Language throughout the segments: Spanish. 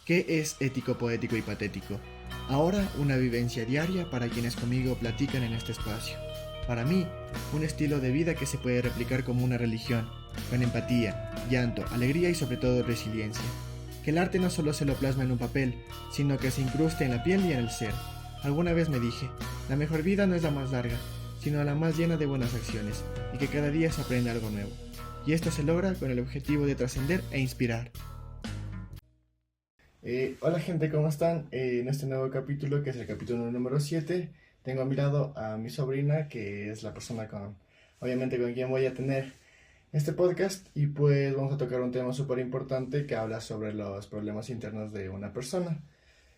¿Qué es ético, poético y patético? Ahora una vivencia diaria para quienes conmigo platican en este espacio. Para mí, un estilo de vida que se puede replicar como una religión, con empatía, llanto, alegría y sobre todo resiliencia. Que el arte no solo se lo plasma en un papel, sino que se incruste en la piel y en el ser. Alguna vez me dije, la mejor vida no es la más larga, sino la más llena de buenas acciones, y que cada día se aprende algo nuevo. Y esto se logra con el objetivo de trascender e inspirar. Hola gente, ¿cómo están? En este nuevo capítulo, que es el capítulo número 7, tengo a mi lado a mi sobrina, que es la persona obviamente con quien voy a tener este podcast, y pues vamos a tocar un tema súper importante que habla sobre los problemas internos de una persona,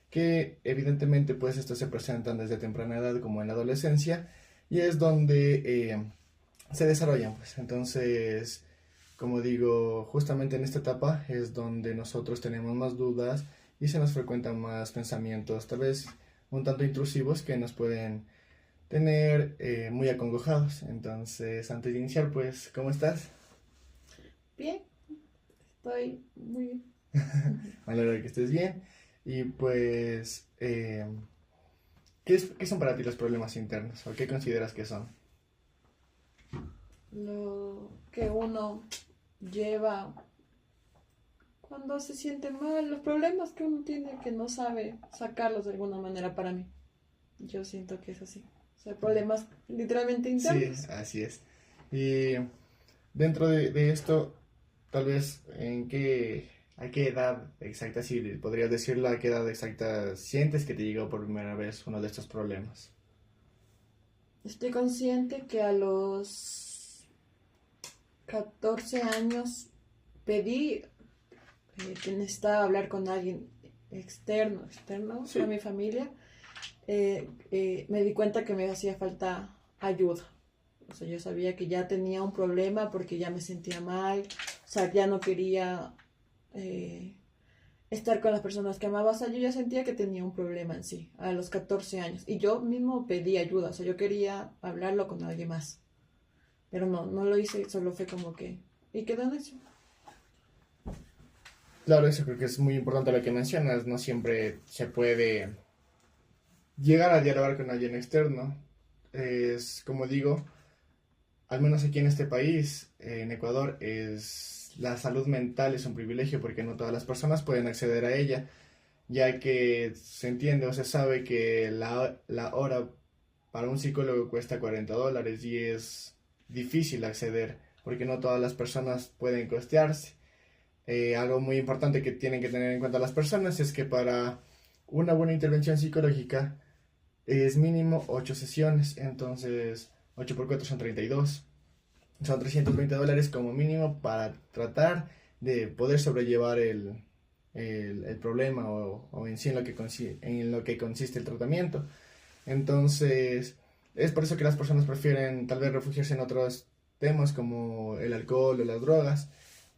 que evidentemente pues estos se presentan desde temprana edad como en la adolescencia, y es donde se desarrollan, pues. Entonces, como digo, justamente en esta etapa es donde nosotros tenemos más dudas y se nos frecuentan más pensamientos, tal vez un tanto intrusivos, que nos pueden tener muy acongojados. Entonces, antes de iniciar, pues, ¿cómo estás? Bien, estoy muy bien. Me alegra que estés bien. Y pues, ¿qué son para ti los problemas internos? ¿O qué consideras que son? Lo que uno lleva cuando se siente mal, los problemas que uno tiene que no sabe sacarlos de alguna manera para mí. Yo siento que es así. O sea, problemas literalmente Sí, internos. así es. Y dentro de esto, tal vez, a qué edad exacta, si podrías decirlo, a qué edad exacta sientes que te llegó por primera vez uno de estos problemas? Estoy consciente que a los 14 años pedí que necesitaba hablar con alguien externo a Sí. mi familia. Me di cuenta que me hacía falta ayuda. O sea, yo sabía que ya tenía un problema porque ya me sentía mal, o sea, ya no quería eh, estar con las personas que amaba, o sea, yo ya sentía que tenía un problema en sí, a los 14 años. Y yo mismo pedí ayuda, o sea, yo quería hablarlo con alguien más. Pero no lo hice, solo fue como que... Y quedó en eso. Claro, eso creo que es muy importante lo que mencionas. No siempre se puede llegar a dialogar con alguien externo. Es, como digo, al menos aquí en este país, en Ecuador, la salud mental es un privilegio porque no todas las personas pueden acceder a ella, ya que se entiende o se sabe que la hora para un psicólogo cuesta $40 y es difícil acceder porque no todas las personas pueden costearse. Algo muy importante que tienen que tener en cuenta las personas es que para una buena intervención psicológica es mínimo 8 sesiones, entonces 8 por 4 son 32. Son $320 como mínimo para tratar de poder sobrellevar el problema o en sí en lo que consiste el tratamiento. Entonces, es por eso que las personas prefieren tal vez refugiarse en otros temas como el alcohol o las drogas,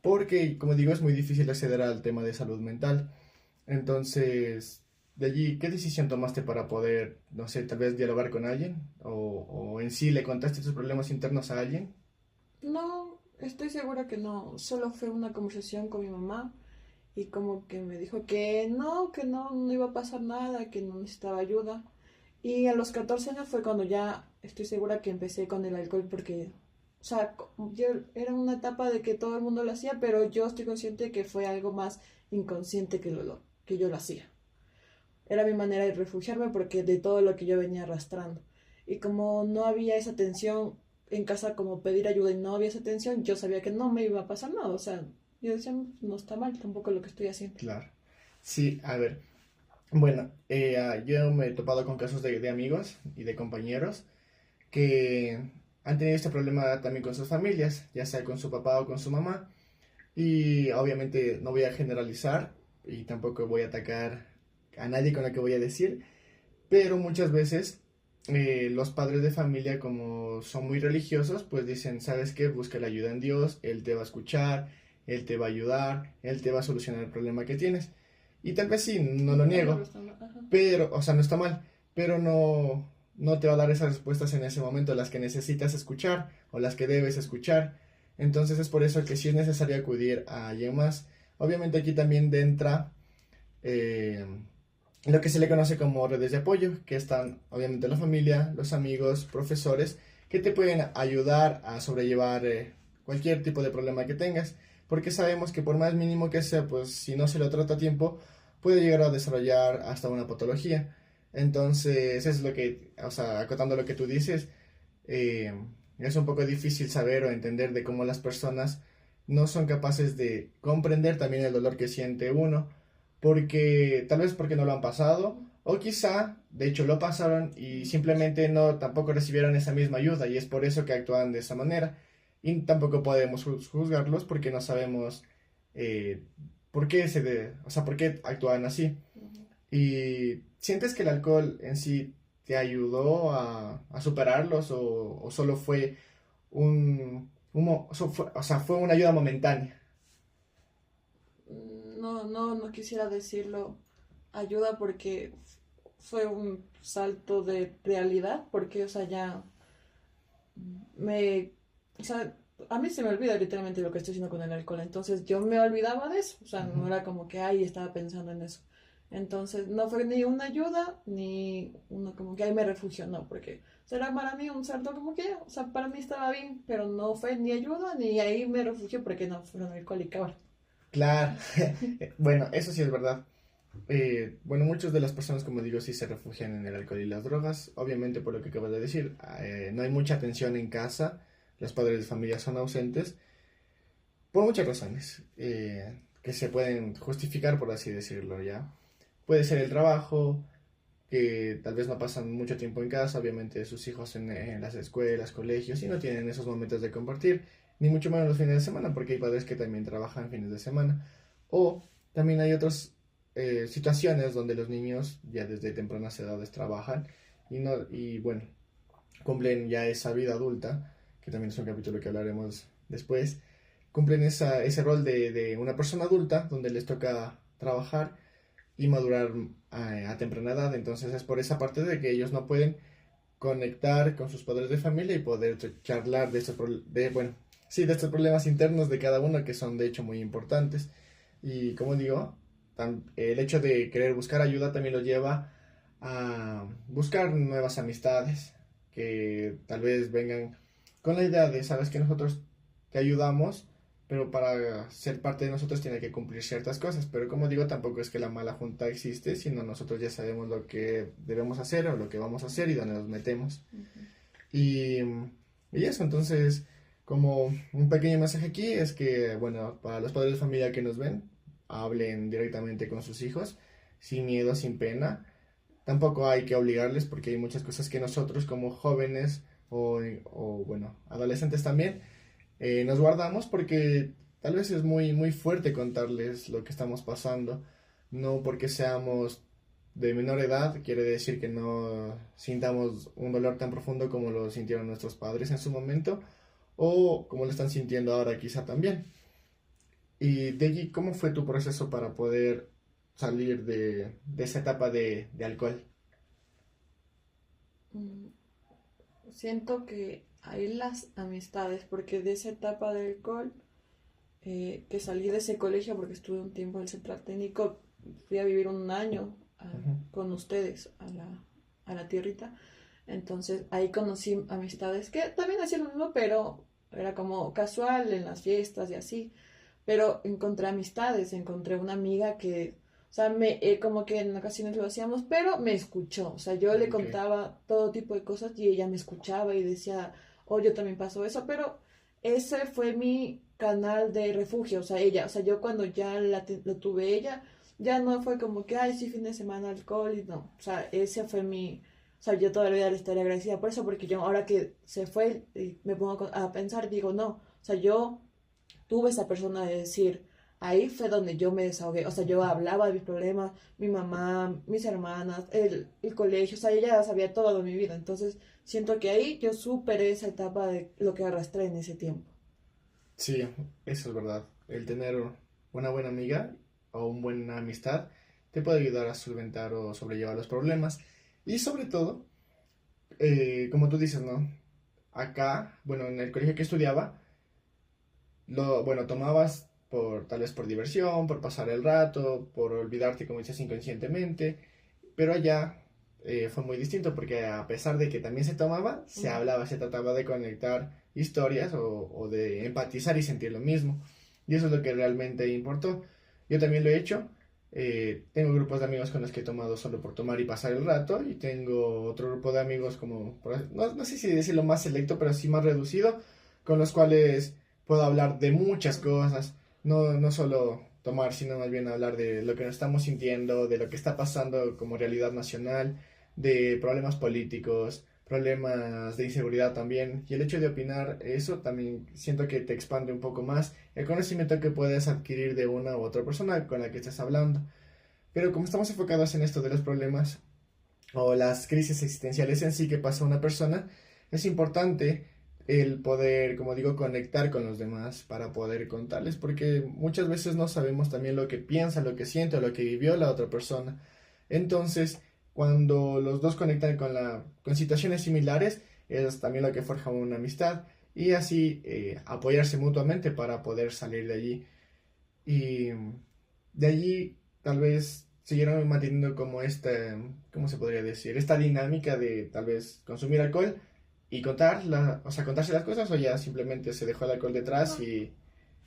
porque, como digo, es muy difícil acceder al tema de salud mental. Entonces, de allí, ¿qué decisión tomaste para poder, no sé, tal vez dialogar con alguien? ¿O en sí le contaste tus problemas internos a alguien? No, estoy segura que no, solo fue una conversación con mi mamá y como que me dijo que no iba a pasar nada, que no necesitaba ayuda. Y a los 14 años fue cuando ya estoy segura que empecé con el alcohol porque, o sea, yo era una etapa de que todo el mundo lo hacía, pero yo estoy consciente que fue algo más inconsciente que yo lo hacía. Era mi manera de refugiarme porque de todo lo que yo venía arrastrando. Y como no había esa tensión en casa, como pedir ayuda y no había esa tensión, yo sabía que no me iba a pasar nada. O sea, yo decía, no está mal tampoco lo que estoy haciendo. Claro. Sí, a ver. Bueno, yo me he topado con casos de amigos y de compañeros que han tenido este problema también con sus familias, ya sea con su papá o con su mamá. Y obviamente no voy a generalizar y tampoco voy a atacar a nadie con lo que voy a decir, pero muchas veces los padres de familia, como son muy religiosos, pues dicen, ¿sabes qué? Busca la ayuda en Dios, Él te va a escuchar, Él te va a ayudar, Él te va a solucionar el problema que tienes. Y tal vez sí, no lo Eso no niego, está mal. Ajá. pero, o sea, no está mal, pero no te va a dar esas respuestas en ese momento, las que necesitas escuchar o las que debes escuchar. Entonces es por eso que sí es necesario acudir a alguien más. Obviamente aquí también entra eh, lo que se le conoce como redes de apoyo, que están obviamente la familia, los amigos, profesores, que te pueden ayudar a sobrellevar cualquier tipo de problema que tengas, porque sabemos que por más mínimo que sea, pues si no se lo trata a tiempo, puede llegar a desarrollar hasta una patología. Entonces, es lo que, o sea, acotando lo que tú dices, eh, es un poco difícil saber o entender de cómo las personas no son capaces de comprender también el dolor que siente uno, porque tal vez porque no lo han pasado, o quizá, de hecho, lo pasaron y simplemente no tampoco recibieron esa misma ayuda y es por eso que actúan de esa manera. Y tampoco podemos juzgarlos porque no sabemos eh, por qué o sea, por qué actúan así. Ujú. ¿Y sientes que el alcohol en sí te ayudó a superarlos o solo fue o sea, fue una ayuda momentánea? No, no, no quisiera decirlo ayuda porque fue un salto de realidad, porque, o sea, ya me, o sea, a mí se me olvida literalmente lo que estoy haciendo con el alcohol, entonces yo me olvidaba de eso, o sea, Ujú. no era como que, ay, estaba pensando en eso. Entonces, no fue ni una ayuda, ni uno como que ahí me refugio, no, porque será para mí un salto como que, o sea, para mí estaba bien, pero no fue ni ayuda, ni ahí me refugio porque no, fueron alcohólica ahora. Claro, bueno, eso sí es verdad. Bueno, muchas de las personas, como digo, sí se refugian en el alcohol y las drogas. Obviamente, por lo que acabas de decir, no hay mucha atención en casa, los padres de familia son ausentes, por muchas razones que se pueden justificar, por así decirlo, ¿ya? Puede ser el trabajo, que tal vez no pasan mucho tiempo en casa, obviamente sus hijos en las escuelas, colegios, y no tienen esos momentos de compartir, ni mucho menos los fines de semana, porque hay padres que también trabajan fines de semana. O también hay otras situaciones donde los niños ya desde tempranas edades trabajan y, no, y bueno, cumplen ya esa vida adulta, que también es un capítulo que hablaremos después, cumplen ese rol de una persona adulta donde les toca trabajar y madurar a temprana edad. Entonces es por esa parte de que ellos no pueden conectar con sus padres de familia y poder charlar de bueno, sí, de estos problemas internos de cada uno que son de hecho muy importantes. Y como digo, el hecho de querer buscar ayuda también lo lleva a buscar nuevas amistades que tal vez vengan con la idea de, sabes que nosotros te ayudamos, pero para ser parte de nosotros tiene que cumplir ciertas cosas. Pero como digo, tampoco es que la mala junta existe, sino nosotros ya sabemos lo que debemos hacer o lo que vamos a hacer y dónde nos metemos. Ujú. Y, y eso, entonces, como un pequeño mensaje aquí es que, bueno, para los padres de familia que nos ven, hablen directamente con sus hijos, sin miedo, sin pena. Tampoco hay que obligarles porque hay muchas cosas que nosotros como jóvenes bueno, adolescentes también, nos guardamos porque tal vez es muy, muy fuerte contarles lo que estamos pasando. No porque seamos de menor edad quiere decir que no sintamos un dolor tan profundo como lo sintieron nuestros padres en su momento o como lo están sintiendo ahora quizá también. Y Deji, ¿cómo fue tu proceso para poder salir de esa etapa de alcohol? Mm, Siento que hay las amistades, porque de esa etapa del alcohol, que salí de ese colegio porque estuve un tiempo en el central técnico, fui a vivir un año Ujú. con ustedes a la tierrita. Entonces ahí conocí amistades que también hacían lo mismo, pero era como casual en las fiestas y así. Pero encontré amistades, encontré una amiga que, o sea, como que en ocasiones lo hacíamos, pero me escuchó. O sea, yo le Ok, contaba todo tipo de cosas y ella me escuchaba y decía, oh, yo también paso eso, pero ese fue mi canal de refugio, o sea, ella, o sea, yo cuando ya lo tuve ella, ya no fue como que, ay, sí, fin de semana alcohol y no, o sea, ese fue mi, o sea, yo todavía le estaré agradecida por eso, porque yo ahora que se fue y me pongo a pensar, digo, no, o sea, yo tuve esa persona de decir, ahí fue donde yo me desahogué, o sea, yo hablaba de mis problemas, mi mamá, mis hermanas, el colegio, o sea, ella sabía todo de mi vida, entonces siento que ahí yo superé esa etapa de lo que arrastré en ese tiempo. sí, eso es verdad. El tener una buena amiga o una buena amistad te puede ayudar a solventar o sobrellevar los problemas. Y sobre todo, como tú dices, ¿no? Acá, bueno, en el colegio que estudiaba, bueno, tomabas por tal vez por diversión, por pasar el rato, por olvidarte, como dices, inconscientemente, pero allá fue muy distinto porque a pesar de que también se tomaba, se Ujú. hablaba, se trataba de conectar historias o de empatizar y sentir lo mismo. Y eso es lo que realmente importó. Yo también lo he hecho. Tengo grupos de amigos con los que he tomado solo por tomar y pasar el rato. Y tengo otro grupo de amigos como, no sé si decirlo más selecto, pero sí más reducido, con los cuales puedo hablar de muchas cosas. No solo tomar, sino más bien hablar de lo que nos estamos sintiendo, de lo que está pasando como realidad nacional, de problemas políticos, problemas de inseguridad también. Y el hecho de opinar eso también siento que te expande un poco más el conocimiento que puedes adquirir de una u otra persona con la que estás hablando. Pero como estamos enfocados en esto de los problemas o las crisis existenciales en sí que pasa una persona, es importante el poder, como digo, conectar con los demás para poder contarles, porque muchas veces no sabemos también lo que piensa, lo que siente o lo que vivió la otra persona. Entonces, cuando los dos conectan con situaciones similares, es también lo que forja una amistad y así apoyarse mutuamente para poder salir de allí. Y de allí tal vez siguieron manteniendo como ¿cómo se podría decir? Esta dinámica de tal vez consumir alcohol y o sea, contarse las cosas o ya simplemente se dejó el alcohol detrás No, y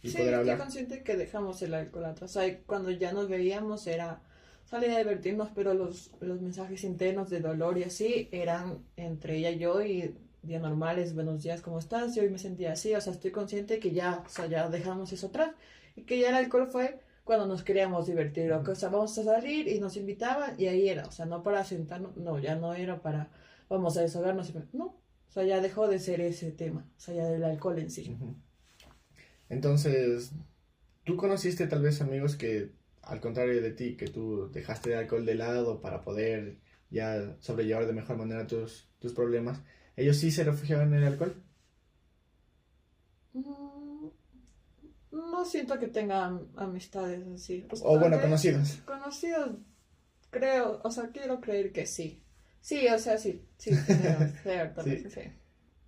sí, poder estoy hablar. consciente que dejamos el alcohol atrás. O sea, cuando ya nos veíamos era salir a divertirnos, pero los mensajes internos de dolor y así eran entre ella y yo y días normales, buenos días, ¿cómo estás? Yo hoy me sentía así, o sea, estoy consciente que ya, o sea, ya dejamos eso atrás y que ya el alcohol fue cuando nos queríamos divertir, o Ujú. que, o sea, vamos a salir y nos invitaban y ahí era, o sea, no para sentarnos, no, ya no era para, vamos a desahogarnos, no, o sea, ya dejó de ser ese tema, o sea, ya del alcohol en sí. Ujú. Entonces, ¿tú conociste tal vez amigos que, al contrario de ti, que tú dejaste el alcohol de lado para poder ya sobrellevar de mejor manera tus problemas? ¿Ellos sí se refugiaban en el alcohol? Mm, no siento que tengan amistades así. Pues, O tal bueno, vez conocidos. conocidos, creo, o sea, quiero creer que sí. Sí, o sea, sí, sí, tienes cierta Sí. razón, sí.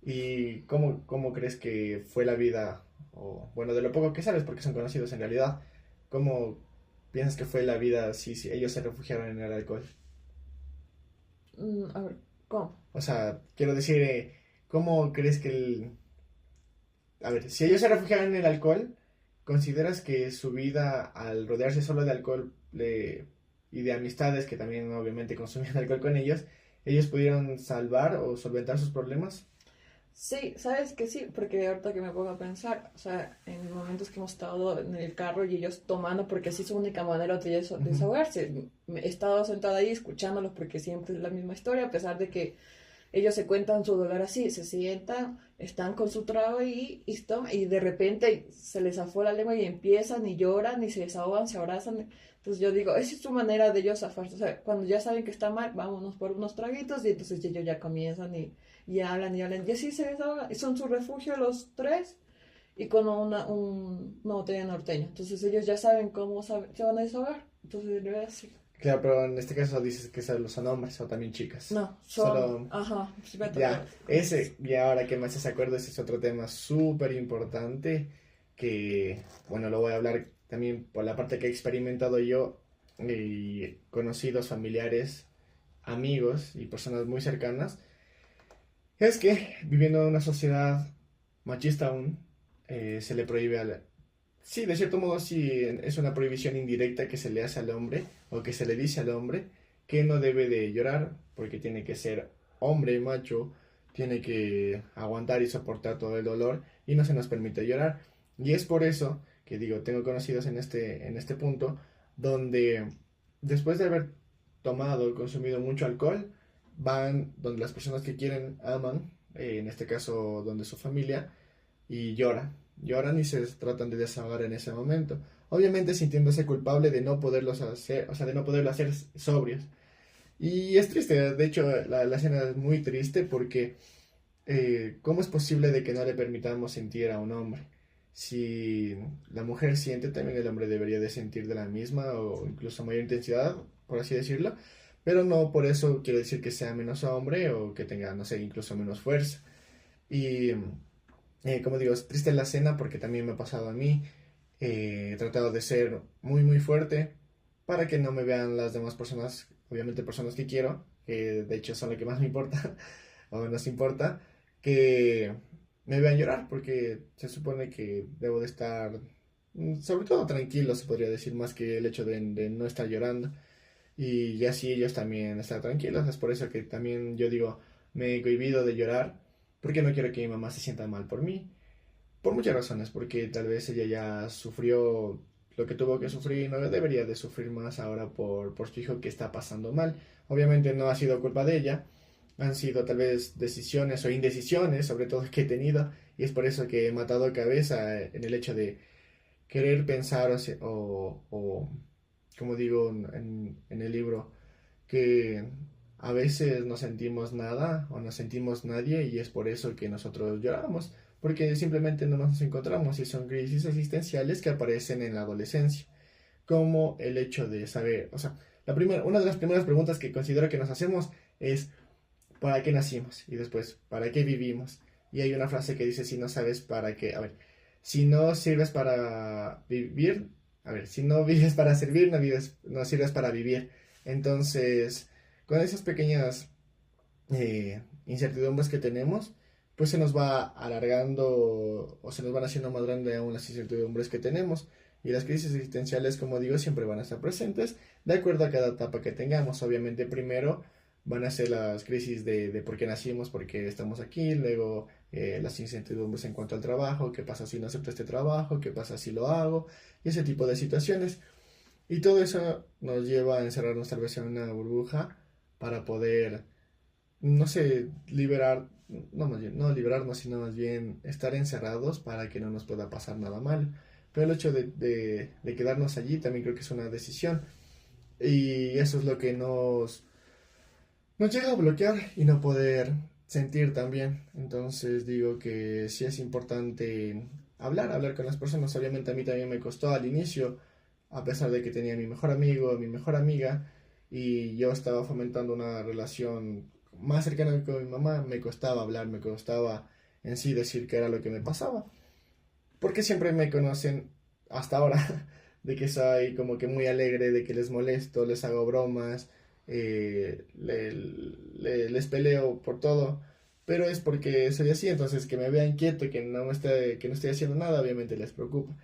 ¿Y cómo crees que fue la vida? O bueno, de lo poco que sabes, porque son conocidos en realidad, ¿cómo piensas que fue la vida si ellos se refugiaron en el alcohol? A ver, ¿cómo? O sea, quiero decir, ¿cómo crees que A ver, si ellos se refugiaron en el alcohol, ¿consideras que su vida al rodearse solo de alcohol y de amistades que también obviamente consumían alcohol con ellos pudieron salvar o solventar sus problemas? Sí, sabes que sí, porque ahorita que me pongo a pensar, o sea, en momentos que hemos estado en el carro y ellos tomando, porque así es su única manera de Ujú, desahogarse. He estado sentada ahí escuchándolos porque siempre es la misma historia, a pesar de que ellos se cuentan su dolor así, se sientan, están con su trago y de repente se les zafó la lengua y empiezan y lloran y se desahogan, se abrazan. Entonces yo digo, esa es su manera de ellos zafarse. O sea, cuando ya saben que está mal, vámonos por unos traguitos y entonces ellos ya comienzan y hablan y hablan. Y así se desahogan. Y son su refugio los tres y con una botella norteña. Entonces ellos ya saben cómo se van a desahogar. Entonces de verdad sí. claro, pero en este caso dices que solo son hombres o también chicas. No, son, Solo, ajá, sí me ha ya, tocado con hombres. y ahora que me haces acuerdo, ese es otro tema súper importante que, bueno, lo voy a hablar también por la parte que he experimentado yo y conocidos, familiares, amigos y personas muy cercanas. Es que viviendo en una sociedad machista aún, se le prohíbe Sí, de cierto modo sí es una prohibición indirecta que se le hace al hombre o que se le dice al hombre que no debe de llorar porque tiene que ser hombre, macho, tiene que aguantar y soportar todo el dolor y no se nos permite llorar. Y es por eso que digo, tengo conocidos en este punto donde después de haber tomado, consumido mucho alcohol, van donde las personas que quieren, aman, en este caso donde su familia, y lloran y se tratan de desahogar en ese momento. Obviamente sintiéndose culpable de no poderlos hacer, o sea, de no poderlo hacer sobrios. Y es triste, de hecho la escena es muy triste porque ¿cómo es posible de que no le permitamos sentir a un hombre? Si la mujer siente, también el hombre debería de sentir de la misma o incluso mayor intensidad, por así decirlo, pero no por eso quiere decir que sea menos hombre o que tenga, no sé, incluso menos fuerza. Y como digo, es triste la escena porque también me ha pasado a mí. He tratado de ser muy, muy fuerte para que no me vean las demás personas, obviamente personas que quiero, que de hecho son lo que más me importa, o nos importa, que me vean llorar, porque se supone que debo de estar, sobre todo tranquilo, se podría decir, más que el hecho de no estar llorando. Y así ellos también están tranquilos. Es por eso que también yo digo, me he cohibido de llorar, porque no quiero que mi mamá se sienta mal por mí. Por muchas razones, porque tal vez ella ya sufrió lo que tuvo que sufrir y no debería de sufrir más ahora por su hijo que está pasando mal. Obviamente no ha sido culpa de ella, han sido tal vez decisiones o indecisiones, sobre todo que he tenido, y es por eso que he matado cabeza en el hecho de querer pensar o como digo en el libro, que a veces no sentimos nada o no sentimos nadie y es por eso que nosotros lloramos, porque simplemente no nos encontramos y son crisis existenciales que aparecen en la adolescencia, como el hecho de saber, o sea, una de las primeras preguntas que considero que nos hacemos es ¿para qué nacimos? Y después, ¿para qué vivimos? Y hay una frase que dice, si no sabes para qué, a ver, si no sirves para vivir, a ver, si no vives para servir, no sirves para vivir. Entonces, con esas pequeñas incertidumbres que tenemos, pues se nos va alargando o se nos van haciendo más grandes aún las incertidumbres que tenemos. Y las crisis existenciales, como digo, siempre van a estar presentes de acuerdo a cada etapa que tengamos. Obviamente, primero van a ser las crisis de por qué nacimos, por qué estamos aquí, luego las incertidumbres en cuanto al trabajo, qué pasa si no acepto este trabajo, qué pasa si lo hago, y ese tipo de situaciones. Y todo eso nos lleva a encerrarnos tal vez en una burbuja para poder, no sé, liberar, no más bien, no liberarnos, sino más bien estar encerrados para que no nos pueda pasar nada mal. Pero el hecho de quedarnos allí también creo que es una decisión. Y eso es lo que nos llega a bloquear y no poder sentir también. Entonces digo que sí es importante hablar con las personas. Obviamente a mí también me costó al inicio, a pesar de que tenía a mi mejor amigo, mi mejor amiga, y yo estaba fomentando una relación más cercana con mi mamá, me costaba hablar, me costaba en sí decir qué era lo que me pasaba. Porque siempre me conocen hasta ahora de que soy como que muy alegre, de que les molesto, les hago bromas, les peleo por todo. Pero es porque soy así, entonces que me vean quieto, que no estoy haciendo nada, obviamente les preocupa.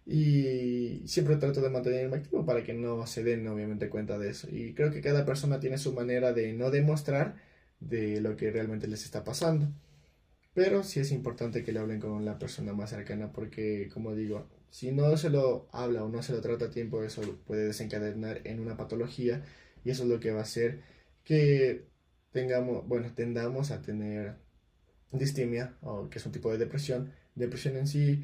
Y siempre trato de mantenerme activo para que no se den obviamente cuenta de eso. Y creo que cada persona tiene su manera de no demostrar de lo que realmente les está pasando. Pero sí es importante que le hablen con la persona más cercana porque, como digo, si no se lo habla o no se lo trata a tiempo, eso puede desencadenar en una patología y eso es lo que va a hacer que tendamos a tener distimia, o que es un tipo de depresión en sí,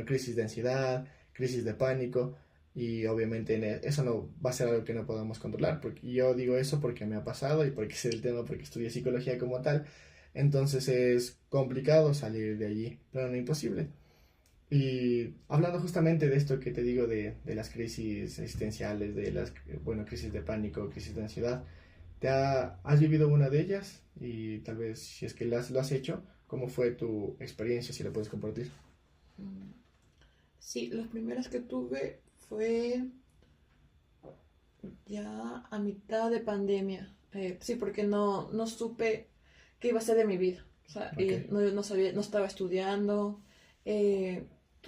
crisis de ansiedad, crisis de pánico, y obviamente eso no va a ser algo que no podamos controlar, porque yo digo eso porque me ha pasado y porque sé el tema, porque estudié psicología como tal, entonces es complicado salir de allí, pero no imposible. Y hablando justamente de esto que te digo de las crisis existenciales, de las, crisis de pánico, crisis de ansiedad, ¿has vivido una de ellas? Y tal vez si es que lo has hecho, ¿cómo fue tu experiencia? Si la puedes compartir. Mm, Sí, las primeras que tuve fue ya a mitad de pandemia. Sí, porque no supe qué iba a ser de mi vida. O sea, Ok. no sabía, no estaba estudiando, eh,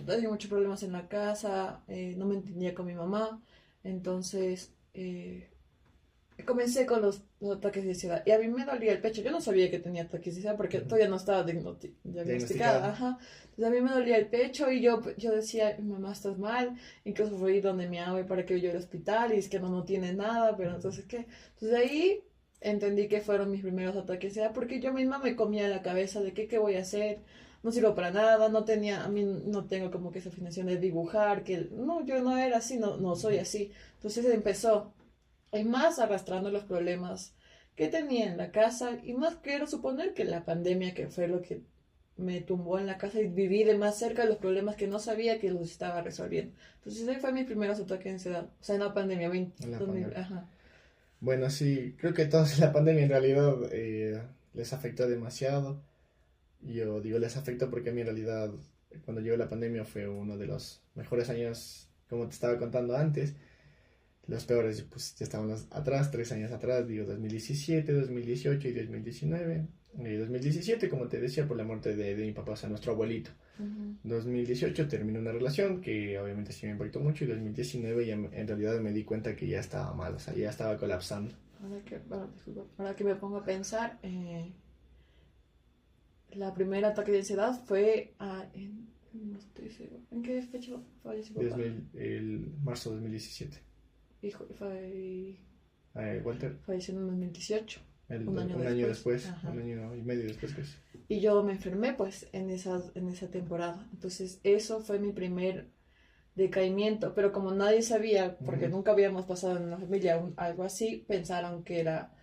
tenía muchos problemas en la casa, no me entendía con mi mamá. Entonces, comencé con los ataques de ansiedad y a mí me dolía el pecho. Yo no sabía que tenía ataques de ansiedad porque Ujú. todavía no estaba diagnosticada. Diagnosticado. Ajá. Entonces a mí me dolía el pecho y yo decía, mamá, estás mal. Incluso fui donde mi abuela para que yo al hospital y es que no tiene nada, pero entonces qué. Entonces ahí entendí que fueron mis primeros ataques de ansiedad porque yo misma me comía la cabeza de que qué voy a hacer. No sirvo para nada, no tenía, a mí no tengo como que esa fascinación de dibujar, que no, yo no era así, no soy así. Entonces empezó. Y más arrastrando los problemas que tenía en la casa y más quiero suponer que la pandemia que fue lo que me tumbó en la casa y viví de más cerca los problemas que no sabía que los estaba resolviendo. Entonces ahí fue mi primer ataque de ansiedad, o sea, en la pandemia, En la 2000, pandemia. ajá. Bueno, sí, creo que todos la pandemia en realidad les afectó demasiado. Yo digo les afectó porque a mí en realidad cuando llegó la pandemia fue uno de los mejores años, como te estaba contando antes. Los peores, pues ya estábamos atrás, 3 años atrás, digo 2017, 2018 y 2019. 2017, como te decía, por la muerte de mi papá, o sea, nuestro abuelito. Ujú. 2018 terminó una relación que obviamente sí me impactó mucho y 2019 ya en realidad me di cuenta que ya estaba mal, o sea, ya estaba colapsando. Disculpa, ahora que me pongo a pensar, la primera ataque de ansiedad fue no estoy seguro. ¿En qué fecha falleció papá? El marzo de 2017. Hijo, Walter, falleció en 2018, un año un año después. después, Ajá. 1 año y medio después que es. Y yo me enfermé pues en esa temporada. Entonces eso fue mi primer decaimiento. Pero como nadie sabía, porque Ujú. nunca habíamos pasado en la familia algo así, pensaron que era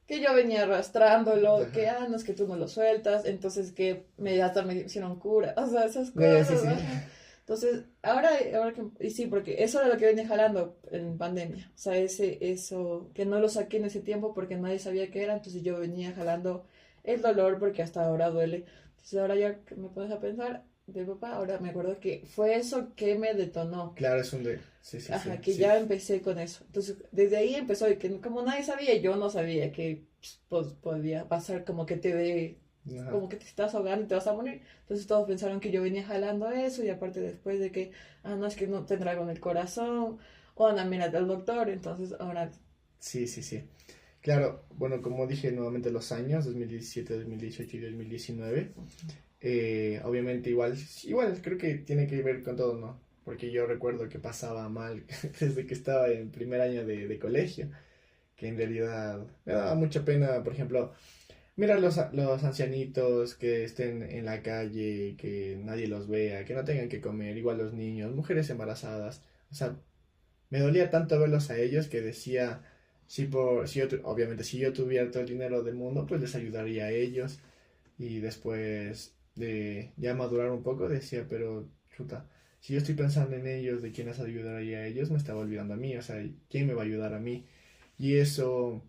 que yo venía arrastrándolo, que Ajá. no es que tú no lo sueltas, entonces que hasta me hicieron cura, o sea, esas Ya, sí, cosas, sí. ajá. Entonces, ahora que, y sí, porque eso era lo que venía jalando en pandemia, o sea, eso, que no lo saqué en ese tiempo porque nadie sabía qué era, entonces yo venía jalando el dolor porque hasta ahora duele. Entonces ahora ya que me pones a pensar de papá, ahora me acuerdo que fue eso que me detonó. Claro, es un de. Sí, sí, Ajá, sí, que sí. ya empecé con eso. Entonces, desde ahí empezó y que como nadie sabía, yo no sabía que pues, podía pasar como que Ajá. como que te estás ahogando y te vas a morir. Entonces todos pensaron que yo venía jalando eso y aparte después de que, no, es que no tendrá algo en el corazón, o anda, mírate al doctor. Entonces ahora, Sí, sí, sí. Claro, bueno, como dije nuevamente los años, 2017, 2018 y 2019, obviamente igual creo que tiene que ver con todo, ¿no? Porque yo recuerdo que pasaba mal desde que estaba en primer año de colegio, que en realidad me daba mucha pena, por ejemplo, mirar los ancianitos que estén en la calle, que nadie los vea, que no tengan que comer, igual los niños, mujeres embarazadas, o sea, me dolía tanto verlos a ellos que decía, obviamente si yo tuviera todo el dinero del mundo, pues les ayudaría a ellos. Y después de ya madurar un poco, decía, pero chuta, si yo estoy pensando en ellos, de quién les ayudaría a ellos, me estaba olvidando a mí, o sea, ¿quién me va a ayudar a mí? Y eso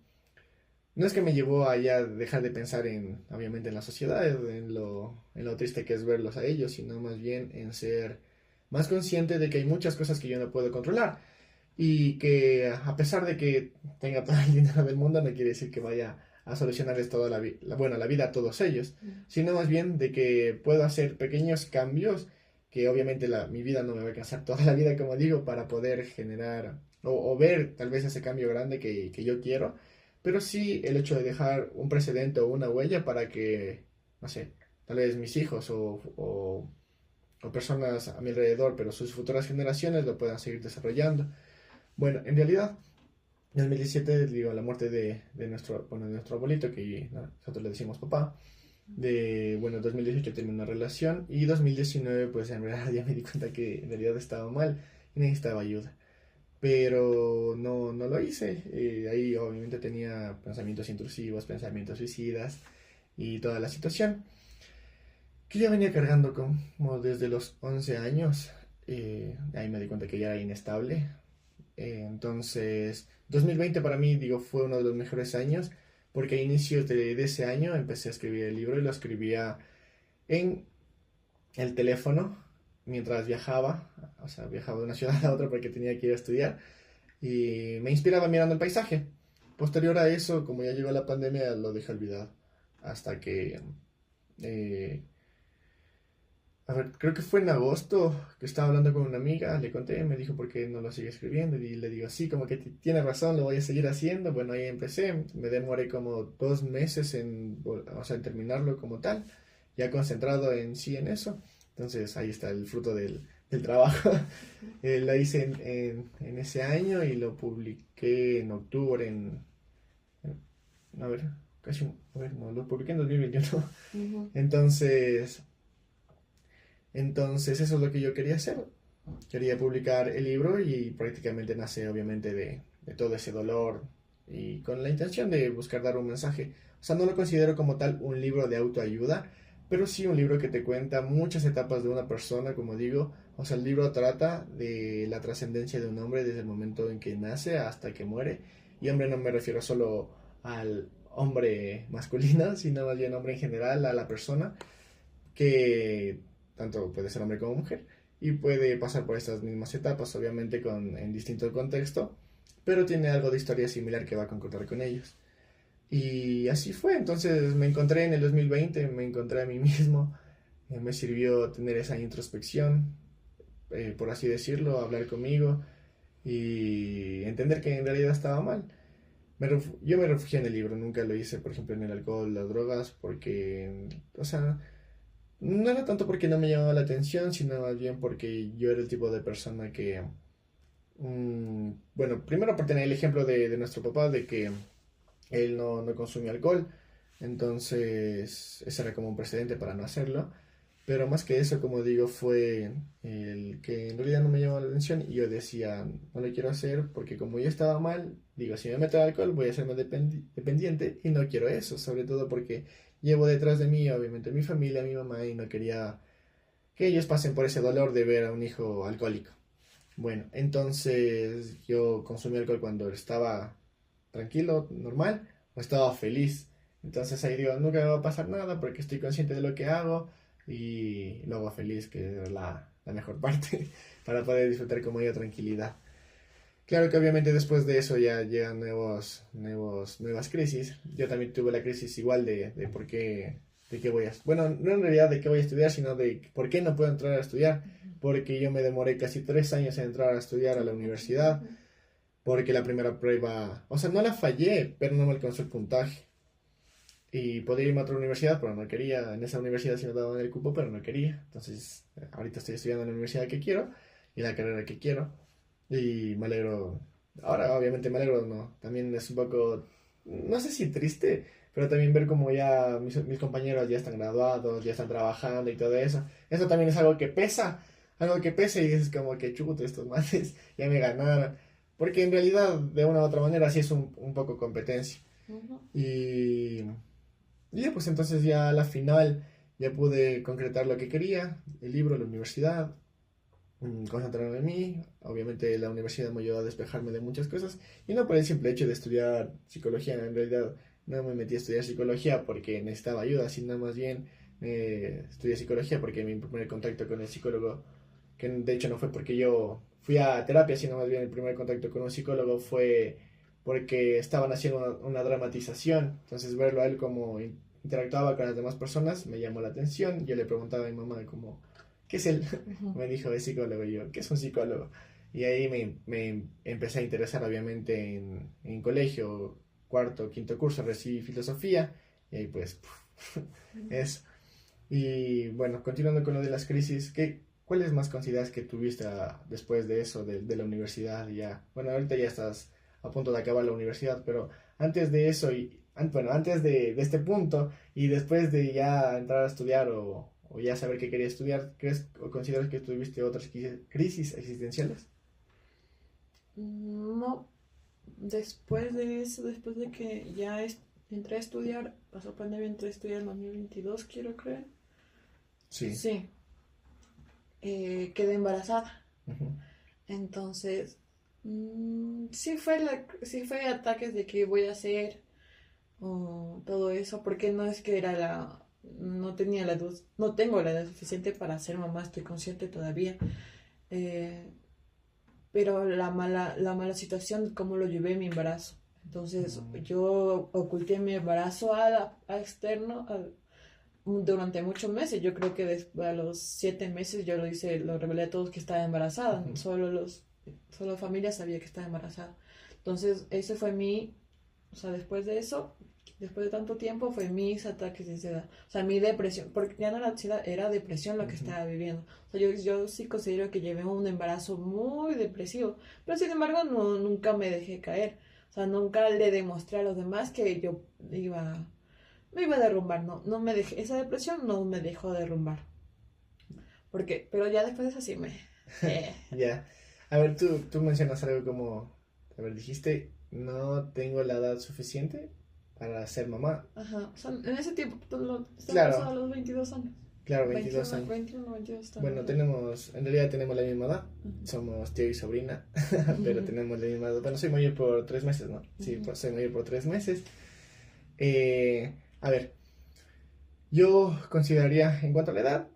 no es que me llevó a ya dejar de pensar en, obviamente, en la sociedad, en lo triste que es verlos a ellos, sino más bien en ser más consciente de que hay muchas cosas que yo no puedo controlar y que a pesar de que tenga todo el dinero del mundo no quiere decir que vaya a solucionarles toda bueno, la vida a todos ellos, sino más bien de que puedo hacer pequeños cambios que obviamente mi vida no me va a alcanzar toda la vida, como digo, para poder generar o ver tal vez ese cambio grande que yo quiero, pero sí el hecho de dejar un precedente o una huella para que, no sé, tal vez mis hijos o personas a mi alrededor, pero sus futuras generaciones lo puedan seguir desarrollando. Bueno, en realidad, en 2017, digo, la muerte de nuestro abuelito, que nosotros le decimos papá, bueno, 2018 terminó una relación y 2019, pues en realidad ya me di cuenta que en realidad estaba mal y necesitaba ayuda. Pero no lo hice. Ahí obviamente tenía pensamientos intrusivos, pensamientos suicidas y toda la situación que ya venía cargando como desde los 11 años. Ahí me di cuenta que ya era inestable. Entonces, 2020 para mí, digo, fue uno de los mejores años, porque a inicios de ese año empecé a escribir el libro y lo escribía en el teléfono mientras viajaba, o sea, viajaba de una ciudad a otra porque tenía que ir a estudiar y me inspiraba mirando el paisaje. Posterior a eso, como ya llegó la pandemia, lo dejé olvidado hasta que eh, a ver, creo que fue en agosto que estaba hablando con una amiga, le conté, me dijo por qué no lo sigue escribiendo y le digo, sí, como que tiene razón, lo voy a seguir haciendo. Bueno, ahí empecé, me demoré como 2 meses o sea, en terminarlo como tal, ya concentrado en sí en eso. Entonces ahí está el fruto del trabajo. Lo hice en ese año y lo publiqué en octubre, a ver, a ver, no, lo publiqué en 2021. ujú. Entonces... Entonces eso es lo que yo quería hacer. Quería publicar el libro y prácticamente nace obviamente de todo ese dolor y con la intención de buscar dar un mensaje. O sea, no lo considero como tal un libro de autoayuda, pero sí un libro que te cuenta muchas etapas de una persona, como digo. O sea, el libro trata de la trascendencia de un hombre desde el momento en que nace hasta que muere. Y hombre no me refiero solo al hombre masculino, sino más bien hombre en general, a la persona que tanto puede ser hombre como mujer, y puede pasar por estas mismas etapas, obviamente en distinto contexto, pero tiene algo de historia similar que va a concordar con ellos. Y así fue, entonces me encontré en el 2020, me encontré a mí mismo, me sirvió tener esa introspección, por así decirlo, hablar conmigo y entender que en realidad estaba mal. Yo me refugié en el libro, nunca lo hice, por ejemplo, en el alcohol, las drogas, porque, o sea, no era tanto porque no me llamaba la atención, sino más bien porque yo era el tipo de persona que, bueno, primero por tener el ejemplo de nuestro papá, de que él no consumía alcohol, entonces ese era como un precedente para no hacerlo. Pero más que eso, como digo, fue el que en realidad no me llamaba la atención y yo decía, no lo quiero hacer porque como yo estaba mal, digo, si me meto al alcohol voy a ser más dependiente y no quiero eso, sobre todo porque llevo detrás de mí, obviamente, mi familia, mi mamá y no quería que ellos pasen por ese dolor de ver a un hijo alcohólico. Bueno, entonces yo consumí alcohol cuando estaba tranquilo, normal, o estaba feliz. Entonces ahí digo, nunca me va a pasar nada porque estoy consciente de lo que hago y lo hago feliz, que es la mejor parte, para poder disfrutar como yo tranquilidad. Claro que obviamente después de eso ya llegan nuevas crisis. Yo también tuve la crisis igual de por qué, de qué voy a... Bueno, no en realidad de qué voy a estudiar, sino de por qué no puedo entrar a estudiar. Porque yo me demoré casi 3 años en entrar a estudiar a la universidad. Porque la primera prueba, o sea, no la fallé, pero no me alcanzó el puntaje. Y podía irme a otra universidad, pero no quería. En esa universidad sí me daban el cupo, pero no quería. Entonces, ahorita estoy estudiando en la universidad que quiero y la carrera que quiero. Y me alegro. Ahora, obviamente, me alegro, ¿no? También es un poco, no sé si triste, pero también ver como ya mis compañeros ya están graduados, ya están trabajando y todo eso. Eso también es algo que pesa y es como que chuto, estos manes ya me ganaron. Porque en realidad, de una u otra manera, sí es un poco competencia. Ujú. Y, y ya, pues entonces ya a la final ya pude concretar lo que quería, el libro, la universidad, concentrarme en mí. Obviamente la universidad me ayudó a despejarme de muchas cosas y no por el simple hecho de estudiar psicología. En realidad no me metí a estudiar psicología porque necesitaba ayuda, sino más bien estudié psicología porque mi primer contacto con el psicólogo, que de hecho no fue porque yo fui a terapia, sino más bien el primer contacto con un psicólogo fue porque estaban haciendo una dramatización. Entonces verlo a él como interactuaba con las demás personas me llamó la atención. Yo le preguntaba a mi mamá como, ¿qué es él? Ujú. Me dijo, es psicólogo. Y yo, ¿qué es un psicólogo? Y ahí me empecé a interesar, obviamente, en colegio, cuarto, quinto curso, recibí filosofía. Y ahí pues, eso. Y bueno, continuando con lo de las crisis, ¿cuáles más consideras que tuviste después de eso, de la universidad? Ya, bueno, ahorita ya estás a punto de acabar la universidad, pero antes de eso, bueno, antes de este punto y después de ya entrar a estudiar o ya saber qué quería estudiar, ¿crees o consideras que tuviste otras crisis existenciales? No, después de eso, después de que entré a estudiar, pasó pandemia, entré a estudiar en 2022, quiero creer. Sí. Sí, quedé embarazada. Ujú. Entonces, sí fue ataques de qué voy a hacer o todo eso, porque no es que no tenía no tengo la edad suficiente para ser mamá, estoy consciente todavía. Eh, pero la mala situación, cómo lo llevé mi embarazo. Entonces, Mm, yo oculté mi embarazo a externo durante muchos meses. Yo creo que después, a los 7 meses yo lo revelé a todos que estaba embarazada. ujú. Solo la familia sabía que estaba embarazada. Entonces, ese fue o sea, después de eso, después de tanto tiempo, fue mis ataques de ansiedad. O sea, mi depresión, porque ya no era ansiedad, era depresión lo que Ujú. estaba viviendo. O sea, yo sí considero que llevé un embarazo muy depresivo, pero sin embargo nunca me dejé caer. O sea, nunca le demostré a los demás que yo me iba a derrumbar, no me dejé, esa depresión no me dejó derrumbar. Pero ya después de eso sí eh, Ya. A ver, tú mencionas algo como, a ver, dijiste, no tengo la edad suficiente para ser mamá. ajá, o sea, en ese tiempo, estaba embarazada Claro, a los 22 años. claro, 22 21 años. 21 22 estaba Bueno, embarazada. en realidad tenemos la misma edad. Ujú. Somos tío y sobrina, pero Ujú. tenemos la misma edad. Bueno, soy mayor por 3 meses, ¿no? Sí, Ujú. soy mayor por 3 meses. A ver, yo consideraría, en cuanto a la edad,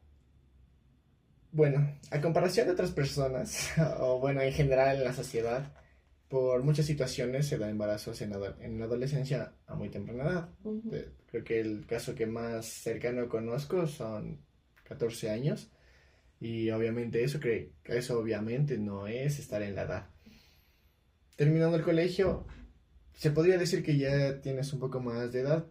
bueno, a comparación de otras personas, o bueno, en general en la sociedad, por muchas situaciones se da embarazos en la adolescencia a muy temprana edad. Ujú. Creo que el caso que más cercano conozco son 14 años y obviamente eso obviamente no es estar en la edad. Terminando el colegio, se podría decir que ya tienes un poco más de edad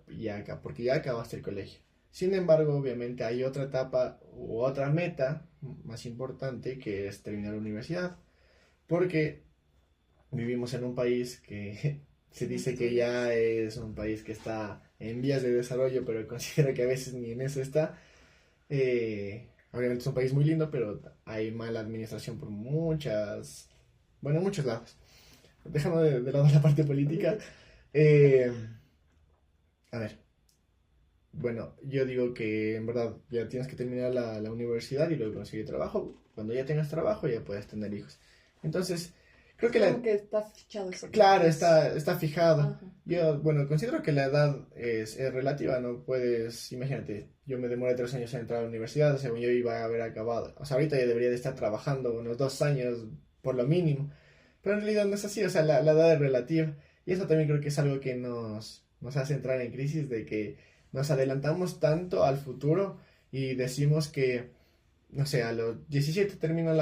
porque ya acabaste el colegio. Sin embargo, obviamente hay otra etapa u otra meta más importante que es terminar la universidad. Porque vivimos en un país que se Sin dice que estudios. ya es un país que está en vías de desarrollo, pero considero que a veces ni en eso está. Obviamente es un país muy lindo, pero hay mala administración por bueno, en muchos lados. Dejando de lado la parte política, Política. eh, a ver, bueno, yo digo que en verdad ya tienes que terminar la universidad y luego conseguir trabajo. Cuando ya tengas trabajo ya puedes tener hijos. Entonces, creo Es que como que está fichado eso. claro, Es... está fijado. Ajá. Yo, bueno, considero que la edad es relativa, ¿no? Puedes, imagínate, yo me demoré 3 años en entrar a la universidad, según yo iba a haber acabado. O sea, ahorita ya debería de estar trabajando unos 2 años por lo mínimo. Pero en realidad no es así, o sea, la edad es relativa. Y eso también creo que es algo que nos hace entrar en crisis de que nos adelantamos tanto al futuro y decimos que, no sé, a los 17 termino